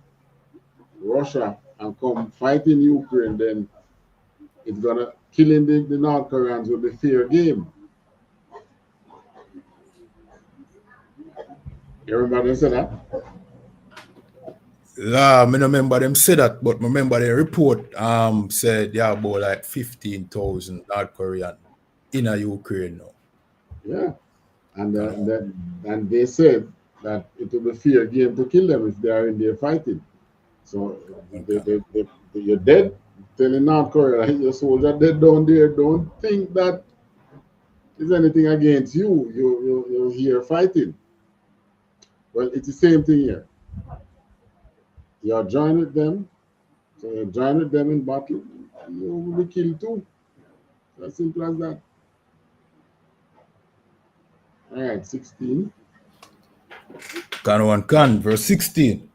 Russia and come fight in Ukraine, then it's gonna killing the North Koreans will be fair game. You remember they say that?
I don't remember them say that, but remember the report said yeah about like 15,000 North Korean in a Ukraine now.
Yeah, and they said that it will be fair game to kill them if they are in there fighting. So you're dead. Telling North Korea your soldier dead down there. Don't think that is anything against you. You're here fighting. Well, it's the same thing here. You're joined with them, so you join with them in battle, you will be killed too. As simple as that. All right, 16.
Verse 16.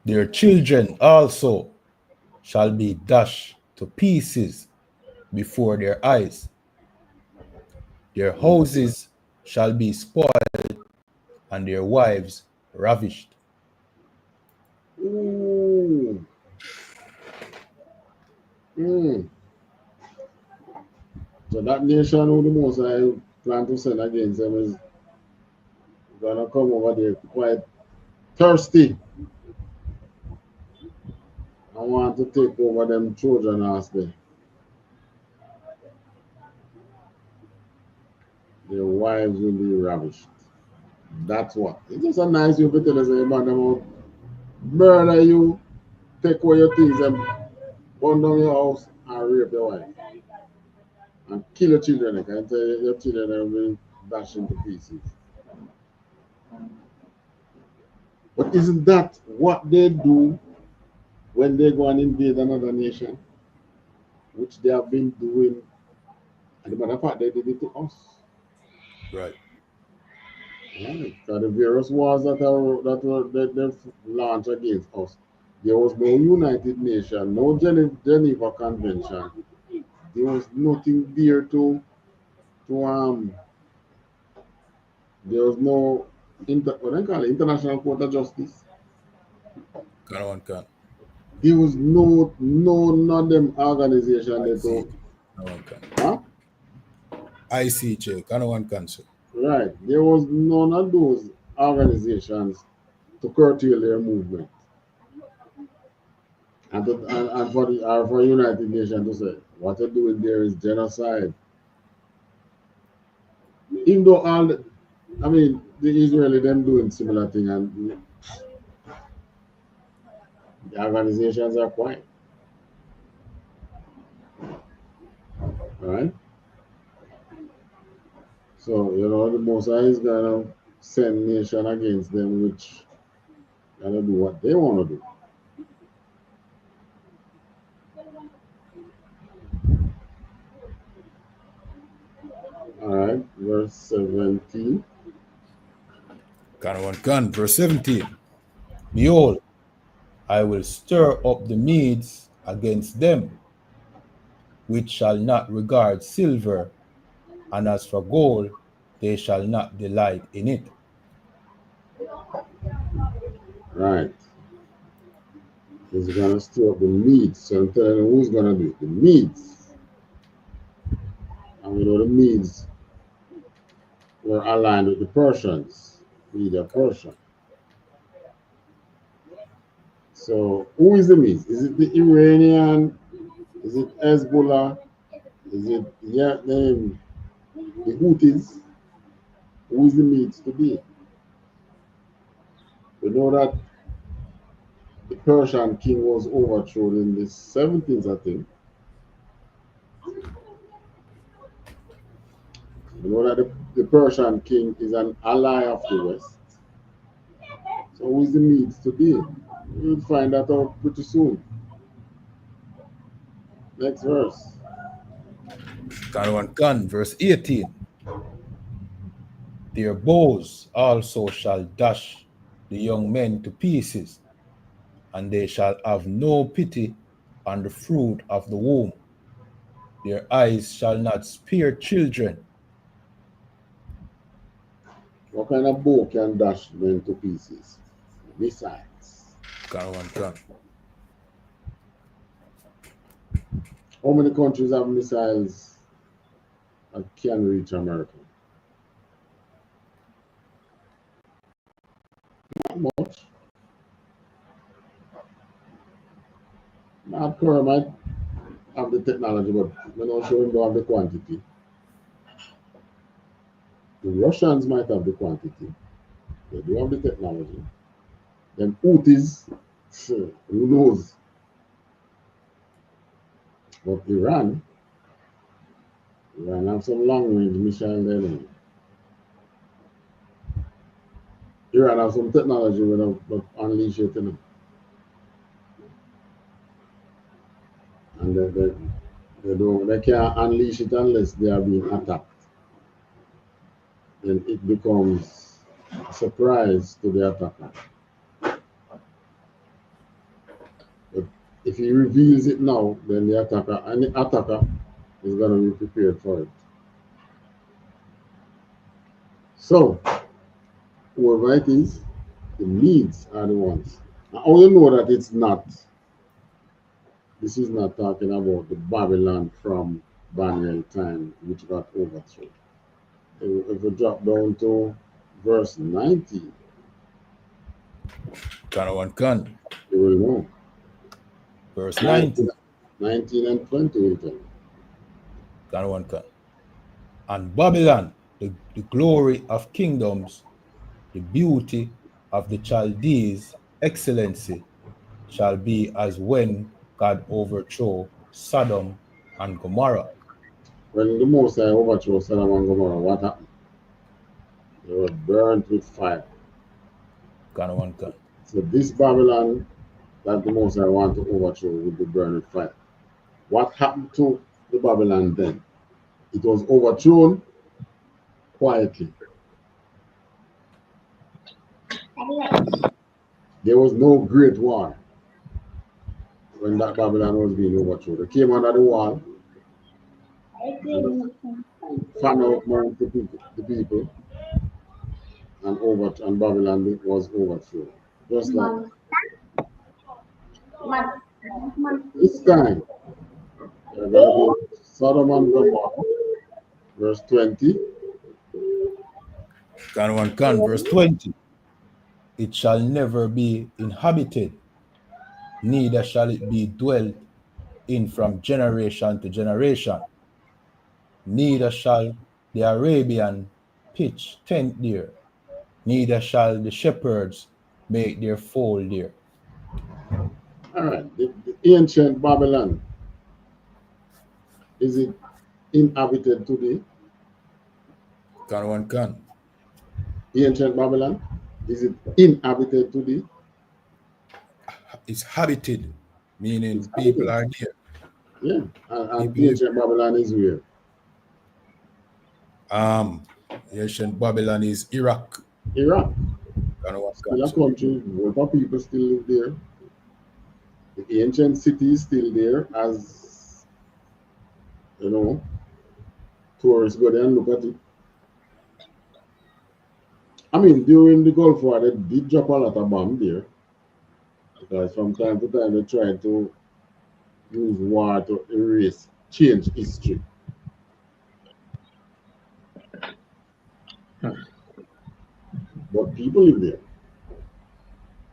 Their children also shall be dashed to pieces before their eyes. Their houses shall be spoiled and their wives ravished.
Ooh. So that nation who the most I plan to send against them is gonna come over there quite thirsty. I want to take over them children as there. Their wives will be ravished. That's what. It's just a nice way to tell us about them will murder you, take away your things and burn down your house and rape your wife. And kill your children. I can tell you your children will be dashed into pieces. But isn't that what they do when they go and invade another nation? Which they have been doing. And the matter of fact, they did it to us.
Right.
Right. So the various wars that they launched against us, there was no United Nations, no Geneva Convention. There was nothing there to there was no International Court of Justice. There was none of them organizations that
huh? ICJ, council.
Right. There was none of those organizations to curtail their movement. And for United Nations to say what they're doing there is genocide. Even though the Israeli them doing similar thing and the organizations are quiet. Right? So, the Most High is gonna send nation against them which gonna do what they want to do. All right, verse 17.
Verse 17. Behold, I will stir up the Medes against them, which shall not regard silver, and as for gold, they shall not delight in it.
Right. He's going to stir up the Medes. So I'm telling you who's going to do it. The Medes. And we know the Medes were aligned with the Persians. Media Persian. So who is the Medes? Is it the Iranian? Is it Hezbollah? Is it the Houthis? Who is the Medes to be? We know that the Persian king was overthrown in the 17th, I think. You know that the Persian king is an ally of the West. So who is the Medes today? We'll find that out pretty soon. Next verse.
Gun, verse 18. Their bows also shall dash the young men to pieces, and they shall have no pity on the fruit of the womb. Their eyes shall not spare children.
What kind of bow can dash men to pieces? Missiles.
Gun.
How many countries have missiles that can reach America? Not much. North Korea might have the technology, but we're not sure we have the quantity. The Russians might have the quantity. They do have the technology. Them Houthis, who knows? But Iran have some long-range missile there. Iran have some technology but unleash it, you know. And they can't unleash it unless they are being attacked. Then it becomes a surprise to the attacker. But if he reveals it now, then the attacker is going to be prepared for it. So, whoever it is, the Medes are the ones. Now, how you know that it's not? This is not talking about the Babylon from Daniel time, which got overthrown. If we drop down to verse 19,
Gun.
you will know.
Verse 19
and 20 will tell you.
Gun. And Babylon, the glory of kingdoms, the beauty of the Chaldees' excellency, shall be as when God overthrew Sodom and Gomorrah.
When the Most High overthrew Sodom and Gomorrah, what happened? They were burnt with fire.
Gun.
So this Babylon that the Most High want to overthrow will be burned with fire. What happened to the Babylon then? It was overthrown quietly. There was no great war when that Babylon was being overthrown. They came under the wall, fan out among the people, and Babylon was overthrown. Just like this time, Sodom and Gomorrah, verse 20.
Gun. Verse 20. It shall never be inhabited, neither shall it be dwelt in from generation to generation. Neither shall the Arabian pitch tent there, neither shall the shepherds make their fold there.
All right, the ancient Babylon, is it inhabited today?
Gun.
The ancient Babylon, is it inhabited today?
It's habited, meaning it's people are there.
Yeah, and the ancient Babylon is where?
The ancient Babylon is Iraq.
Iraq. Still a country, a lot of people still live there. The ancient city is still there, as you know, tourists go there and look at it. I mean, during the Gulf War, they did drop a lot of bombs there, because from time to time they try to use war to change history. But people live there.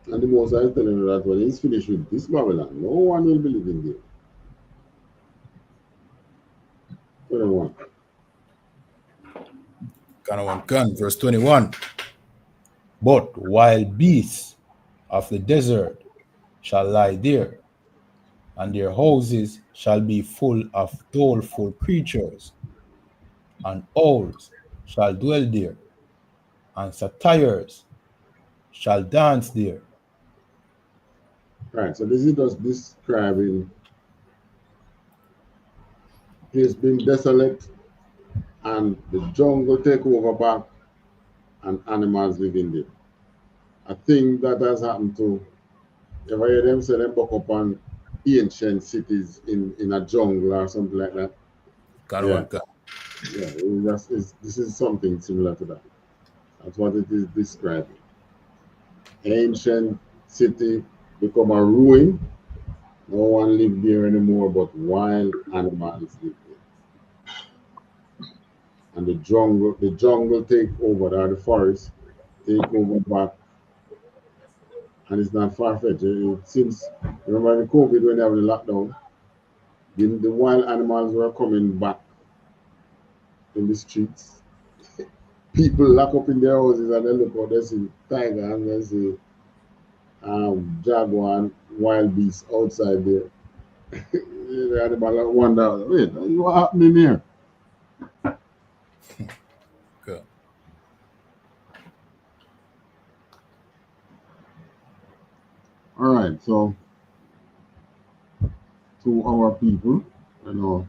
And the Most High is telling you that when he's finished with this Babylon, no one will be living there. 21.
Gun. Verse 21. But wild beasts of the desert shall lie there, and their houses shall be full of doleful creatures, and owls shall dwell there, and satyrs shall dance there.
Right, so this is just describing place being desolate and the jungle take over back and animals living there. A thing that has happened to, if I hear them say them buck up on ancient cities in a jungle or something like that. This is something similar to that. That's what it is describing. Ancient city become a ruin. No one live there anymore, but wild animals live there. And the jungle take over, or the forest take over back. And it's not far-fetched. Since, remember in COVID when they have the lockdown, the wild animals were coming back in the streets. People lock up in their houses and they look out, they see tiger and they see jaguar and wild beasts outside there. The animal wonder, wait, what happening here?
Good.
All right, so to our people, you know,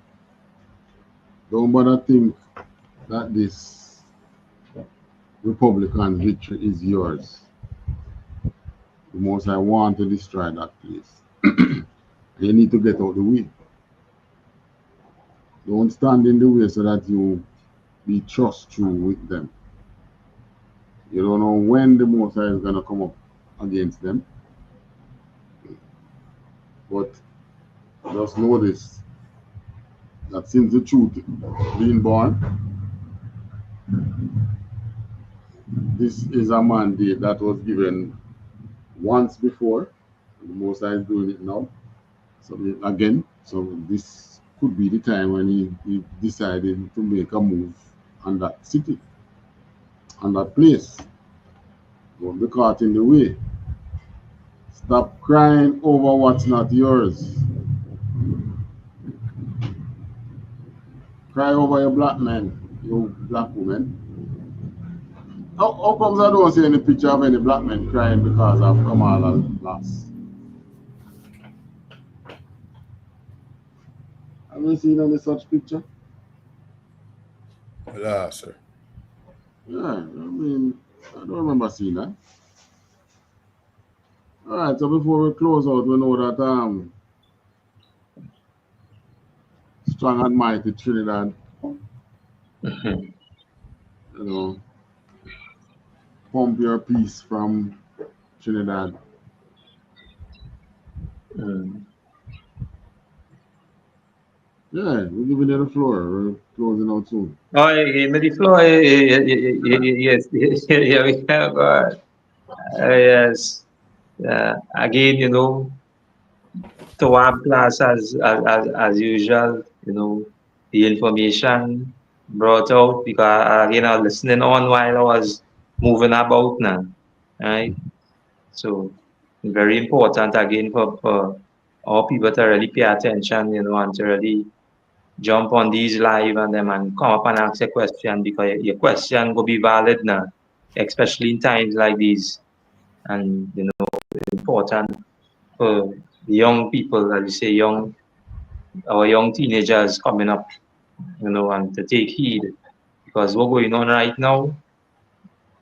don't bother think that this Republican victory is yours. The most I want to destroy that place. You need to get out the way. Don't stand in the way so that you be trust through with them. You don't know when the Most High is going to come up against them. But just know this, that since the truth being born, this is a mandate that was given once before. The Most High is doing it now. So again, so this could be the time when he decided to make a move on that city, on that place. Don't be caught in the way. Stop crying over what's not yours. Cry over your black man, you black woman. How comes I don't see any picture of any black men crying because of Kamala's loss? Have you seen any such picture?
Yeah, sir.
Yeah, I mean, I don't remember seeing that. All right, so before we close out, we know that strong and mighty Trinidad, you know, pump your peace from Trinidad. Yeah, we're giving you the floor. We're closing out soon.
Oh, you gave me the floor. Yes, here we have. Yes. Again, you know, to our class as usual, you know, the information brought out because again I was listening on while I was moving about now, right? So very important again for all people to really pay attention, you know, and to really jump on these live and them and come up and ask a question because your question will be valid now, especially in times like these. And you know, important for the young people, as you say, our young teenagers coming up, you know, and to take heed, because what's going on right now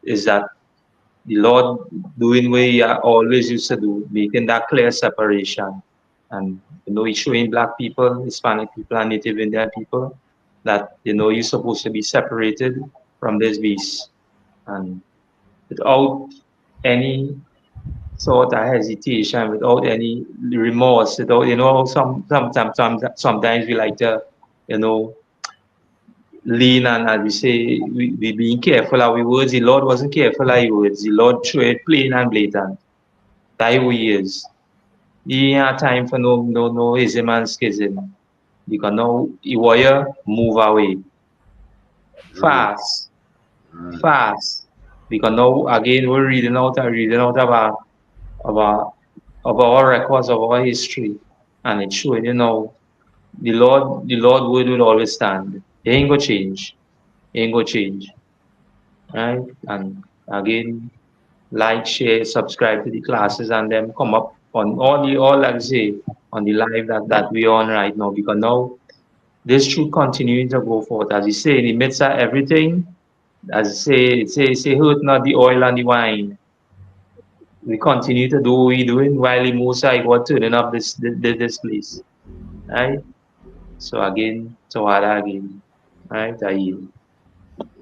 is that the Lord doing what He always used to do, making that clear separation, and you know, He's showing Black people, Hispanic people, and Native Indian people that you know you're supposed to be separated from this beast, and without any sort of hesitation, without any remorse, without, you know, sometimes we like to, you know, lean and, as we say, we being careful of our words. The Lord wasn't careful of His words. The Lord showed it plain and blatant. That's who He is. He ain't had time for no ism and schism. Because now He warrior move away. Fast. Because now again we're reading out of our records of our history, and it's showing, you know, the Lord word will always stand. He ain't gonna change. right? And again, like, share, subscribe to the classes, and then come up on all like I say on the live that we on right now, because now this should continue to go forward. As you say, in the midst of everything, as you say, hurt not the oil and the wine. We continue to do what we're doing while the Most High God turning up this place, right? So again, THAWADAH again, right? I yield.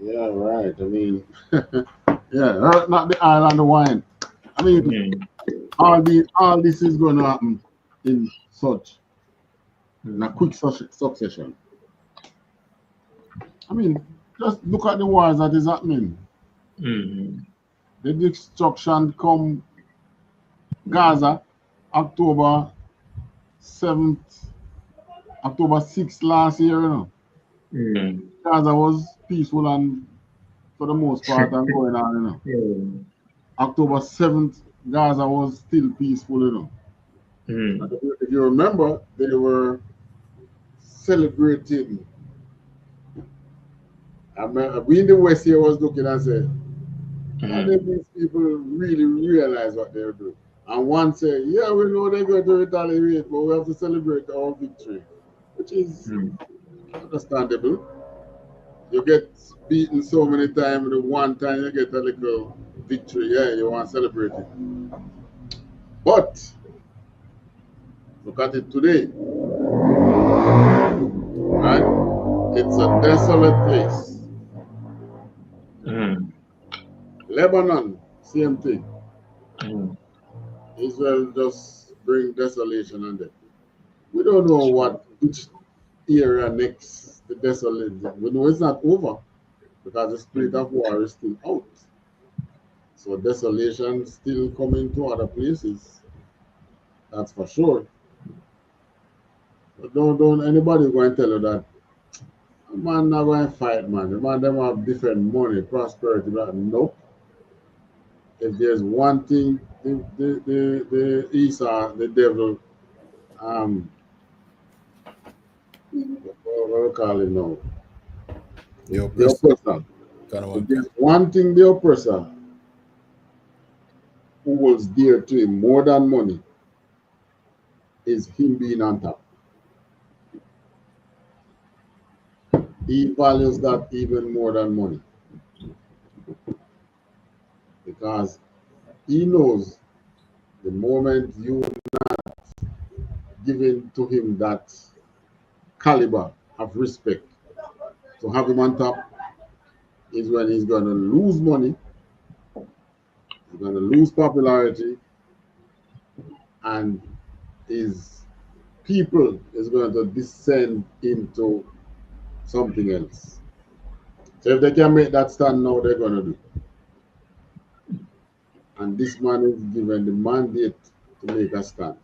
Yeah, right. I mean, yeah, not the oil and the wine. I mean, all this is going to happen in a quick succession. I mean, just look at the wars that is happening. The destruction come Gaza, October 7th, October 6th last year, you know. Gaza was peaceful and for the most part and going on, you know. October 7th, Gaza was still peaceful, you know. If you remember, they were celebrating. We in the West here was looking and said, these people really realize what they're doing. And one said, yeah, we know they're going to retaliate, but we have to celebrate our victory, which is understandable. You get beaten so many times, the one time you get a little victory, yeah, you want to celebrate it. But look at it today, right? It's a desolate place. Lebanon, same thing. Israel just bring desolation on them. We don't know which area next the desolation. We know it's not over because the spirit of war is still out. So desolation still coming to other places. That's for sure. But don't anybody go and tell you that man not going to fight, man. The man them have different money, prosperity. Nope. If there's one thing the Esau, the devil, what do we call it now? The oppressor. If there's one thing the oppressor who was dear to him more than money is him being on top. He values that even more than money. Because he knows the moment you not giving to him that caliber of respect to have him on top is when he's going to lose money, he's going to lose popularity, and his people is going to descend into something else. So if they can make that stand now, they're going to do. And this man is given the mandate to make a stand.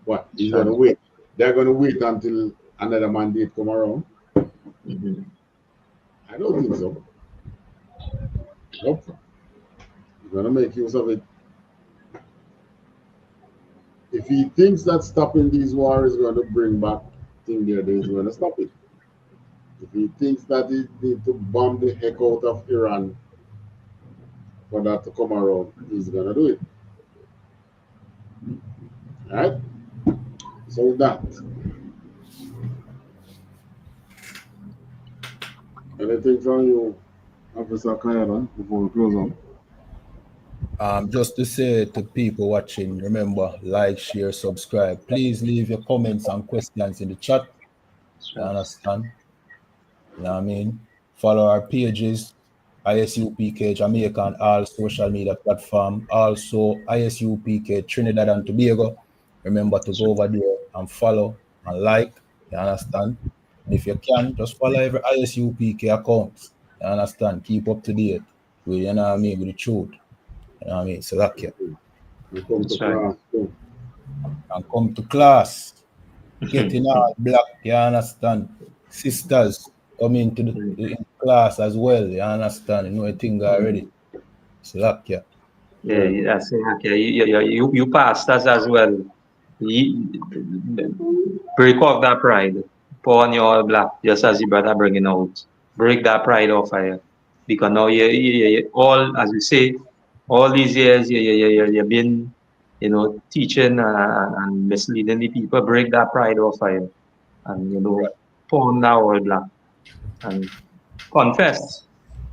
What? He's going to wait. They're going to wait until another mandate come around. I don't think so. Nope. He's going to make use of it. If he thinks that stopping these wars is going to bring back things there, he's going to stop it. If he thinks that he needs to bomb the heck out of Iran for that to come around, he's going to do it. All right? So that. Anything from you, Officer Kayalan, before we close on?
Just to say to people watching, remember, like, share, subscribe. Please leave your comments and questions in the chat. You understand? You know what I mean? Follow our pages, ISUPK Jamaica on all social media platforms. Also, ISUPK Trinidad and Tobago. Remember to go over there and follow and like. You understand? And if you can, just follow every ISUPK account. You understand? Keep up to date with, you know what I mean, with the truth. You know what I mean? So that's it.
And come to class.
And come to class. Getting all black, you understand? Sisters come into the class as well, you understand? You know a thing already. So that's it.
Yeah, that's it. Okay. You pastors as well. Break off that pride. Pour on your all black, just as your brother bringing out. Break that pride off of you. because now you all, as we say, all these years you've been, you know, teaching and misleading the people. Break that pride off of you, and you know, pound that word black and confess.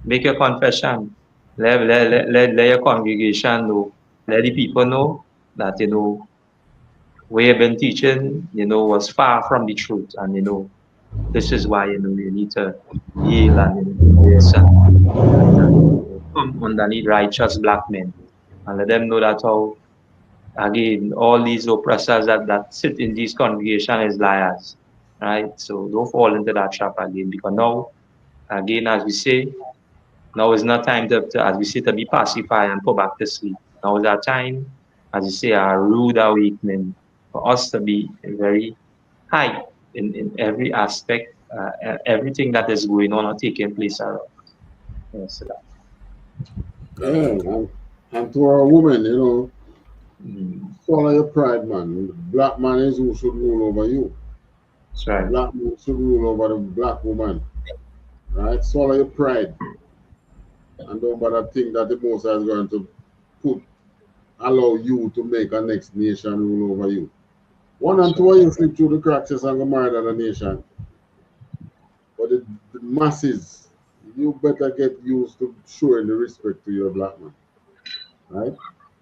Make your confession. Let your congregation know. Let the people know that, you know, where you've been teaching, you know, was far from the truth, and you know, this is why, you know, you need to heal and, you know, yourself and come underneath righteous black men and let them know that how, again, all these oppressors that sit in these congregations is liars, right? So don't fall into that trap again, because now, again, as we say, now is not time as we say, to be pacified and put back to sleep. Now is our time, as you say, a rude awakening for us to be very high in every aspect, everything that is going on or taking place around. Yes, so
and to our women, you know, follow your pride, man. The black man is who should rule over you.
That's right.
The black man should rule over the black woman. Right? Swallow your pride. And don't bother think that the Most High is going to allow you to make a next nation rule over you. One and two, you slip through the cracks and go murder the nation. But the masses, you better get used to showing the respect to your black man. Right?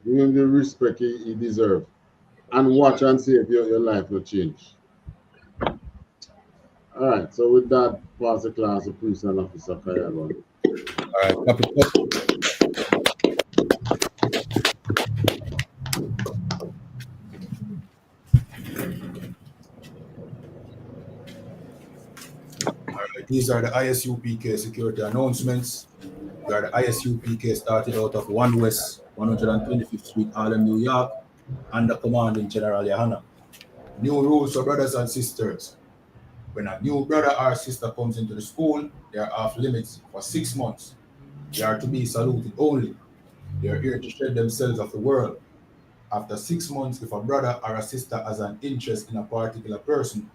Give him the respect he deserves. And watch and see if your life will change. All right, so with that, pass the class, the priest and officer Kayagon.
All right, these are the ISUPK security announcements. We are the ISUPK started out of 1 West 125th Street, Harlem, New York, under commanding General YAHANNA. New rules for brothers and sisters. When a new brother or sister comes into the school, they are off limits for 6 months. They are to be saluted only. They are here to shed themselves of the world. After 6 months, if a brother or a sister has an interest in a particular person,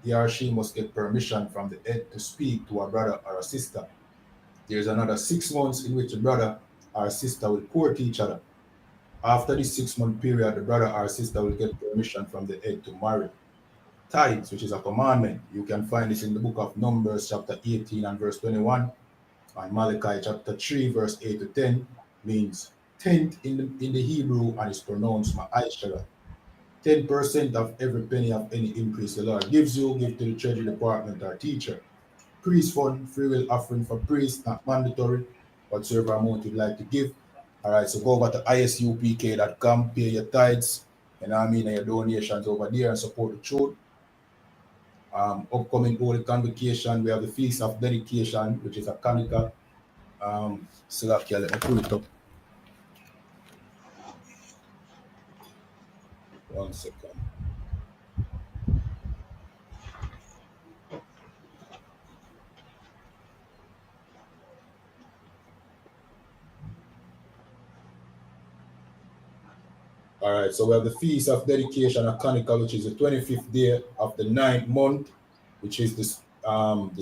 he or she must get permission from the head to speak to a brother or a sister. There is another 6 months in which a brother or a sister will court each other. After this 6-month period, the brother or sister will get permission from the head to marry. Tithes, which is a commandment, you can find this in the book of Numbers chapter 18 and verse 21, and Malachi chapter 3 verse 8 to 10, means tenth in the Hebrew, and is pronounced ma'aishara. 10% of every penny of any increase the Lord gives you, give to the treasury department or teacher. Priest fund, free will offering for priests, not mandatory, whatsoever amount you'd like to give. All right, so go over to isupk.com, pay your tithes, and I mean your donations over there and support the church. Upcoming Holy Convocation, we have the Feast of Dedication, which is a Hanukkah. Let me pull it up. 1 second. All right, so we have the Feast of Dedication of Hanukkah, which is the 25th day of the 9th month, which is the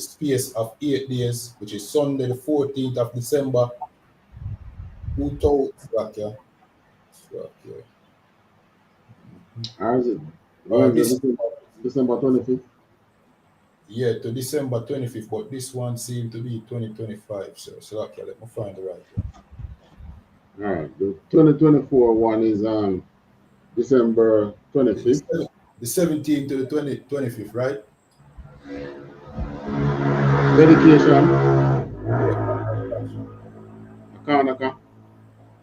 space of 8 days, which is Sunday, the 14th of December.
How is it? December 25th?
Yeah, to December 25th, but this one seemed to be 2025, sir. So okay, let me find the right one.
All right, the 2024 one is December 25th.
The 17th to the 25th, right?
Dedication. Hanukkah.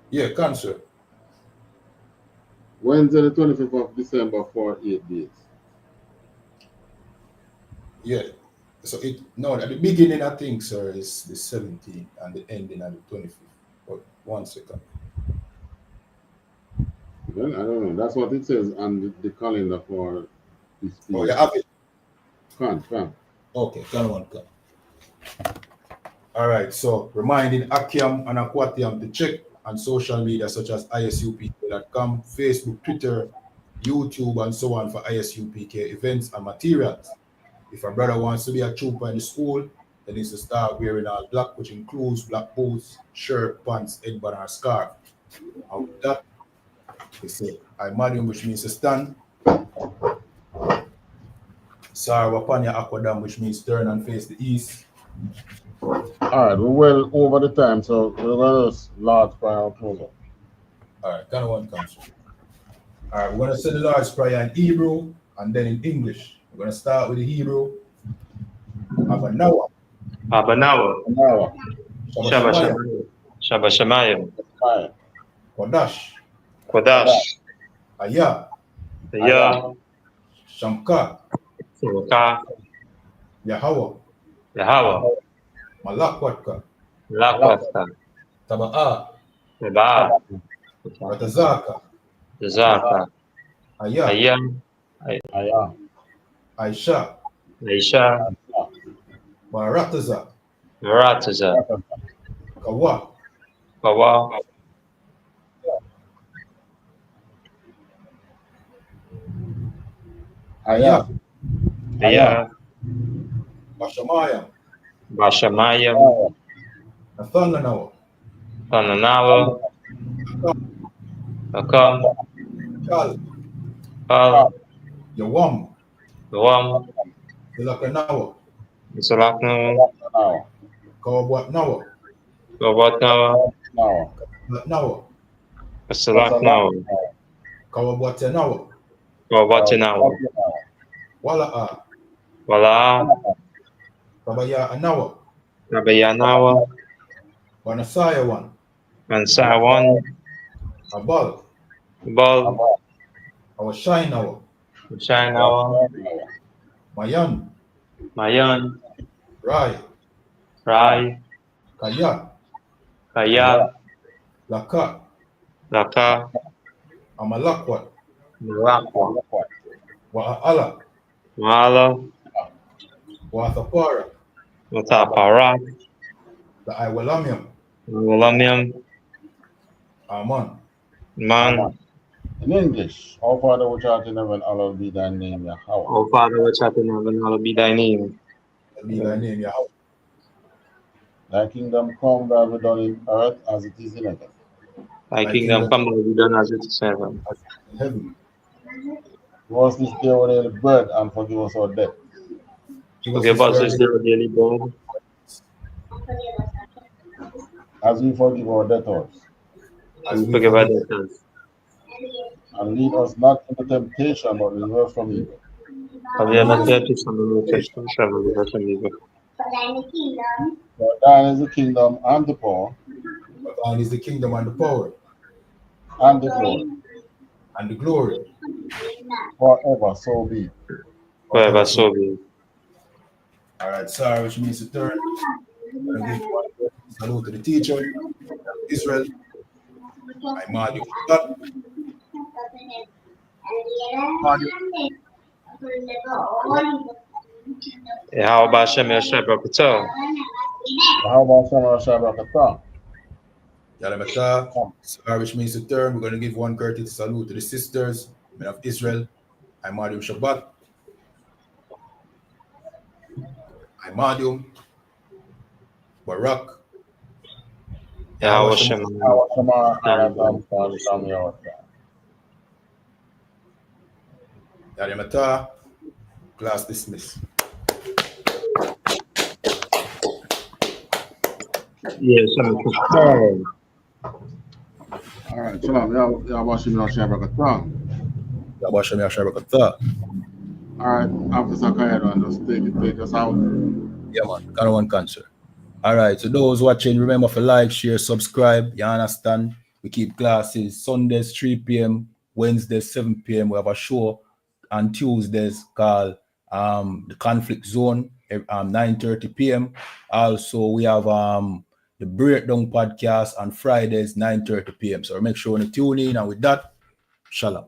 Yeah, cancer.
Wednesday, the 25th of December for 8 days.
Yeah. So at the beginning, I think, sir, is the 17th and the ending at the 25th. But 1 second.
Well, I don't know. That's what it says on the calendar for this piece.
Oh, you have it?
Come.
Okay, come. All right, so reminding Akiam and Aquatium to check on social media such as ISUPK.com, Facebook, Twitter, YouTube, and so on for ISUPK events and materials. If a brother wants to be a trooper in the school, They need to start wearing all black, which includes black boots, shirt, pants, headband, or scarf. And with that, they say Imadium, which means to stand. Sarwapanya Aquadam, which means turn and face the east.
All right, we're well over the time, so we're going to Lord's Prayer and close up.
All right, kind of one comes. All right, we're going to say the Lord's Prayer in Hebrew and then in English. We're going to start with the Hebrew. Abanawa.
Abanawa. Shabbat Shemayim.
Kodash. Aya. Shamka. Yahweh. Malakwatka. Taba'a. Watazaka. Aya. Aisha. Marataza. Kawa. Aya.
Bashamayam.
Nathanawa.
Akam.
Kal. Yawam. Ilakanawa. Kawabwatnawa. Kawabwatenawa. Wala'a. Kabayanawa. Wanasayawan. Abal. Awashainawa. Mayan. Rai. Kaya. Laka. Amalakwat. Wa'ala. Wathapara. The Iwalamium. Aman.
In English, our Father which art in heaven, hallowed be thy name, Yahweh.
Our Father which art in heaven, hallowed be thy name.
Yahweh.
Thy kingdom come, thy will be done in earth as it is in heaven.
Thy kingdom come, thy will be done as it is in heaven.
Give us this day our daily bread, and forgive us our debt.
Forgive us this day our daily bread,
as we forgive our debtors.
and forgive our debtors.
And lead us not into temptation, but deliver us from evil.
For we are not here to summon the test, shall deliver us from evil.
For thine is the kingdom and the power.
For thine is the kingdom and the power.
And the glory.
And the glory.
Forever so be.
Forever so be.
All right, sorry, which means to turn. I'm going to give one salute to the teacher, Israel. Imadium.
How about Shem Yashai Brakatah?
How about Shem Yashai Brakatah?
Yalamata, sorry, which means to turn. We're going to give one courteous salute to the sisters, men of Israel. Imadium Shabbat. Imadium. Barak.
Yahweh Shem.
Yalamata, class dismissed.
Yes, I'm
all right, Shalom. Yahweh Shem Yashai Brakatah.
Yahweh Shem Yashai Brakatah.
All right, Officer Kayado, just take us out.
Yeah, man. Kind of one cancer. All right, so those watching, remember to like, share, subscribe. You understand? We keep classes Sundays 3 p.m., Wednesdays 7 p.m. We have a show on Tuesdays called The Conflict Zone, 9:30 p.m. Also, we have the Breakdown podcast on Fridays, 9:30 p.m. So make sure you tune in. And with that, Shalom.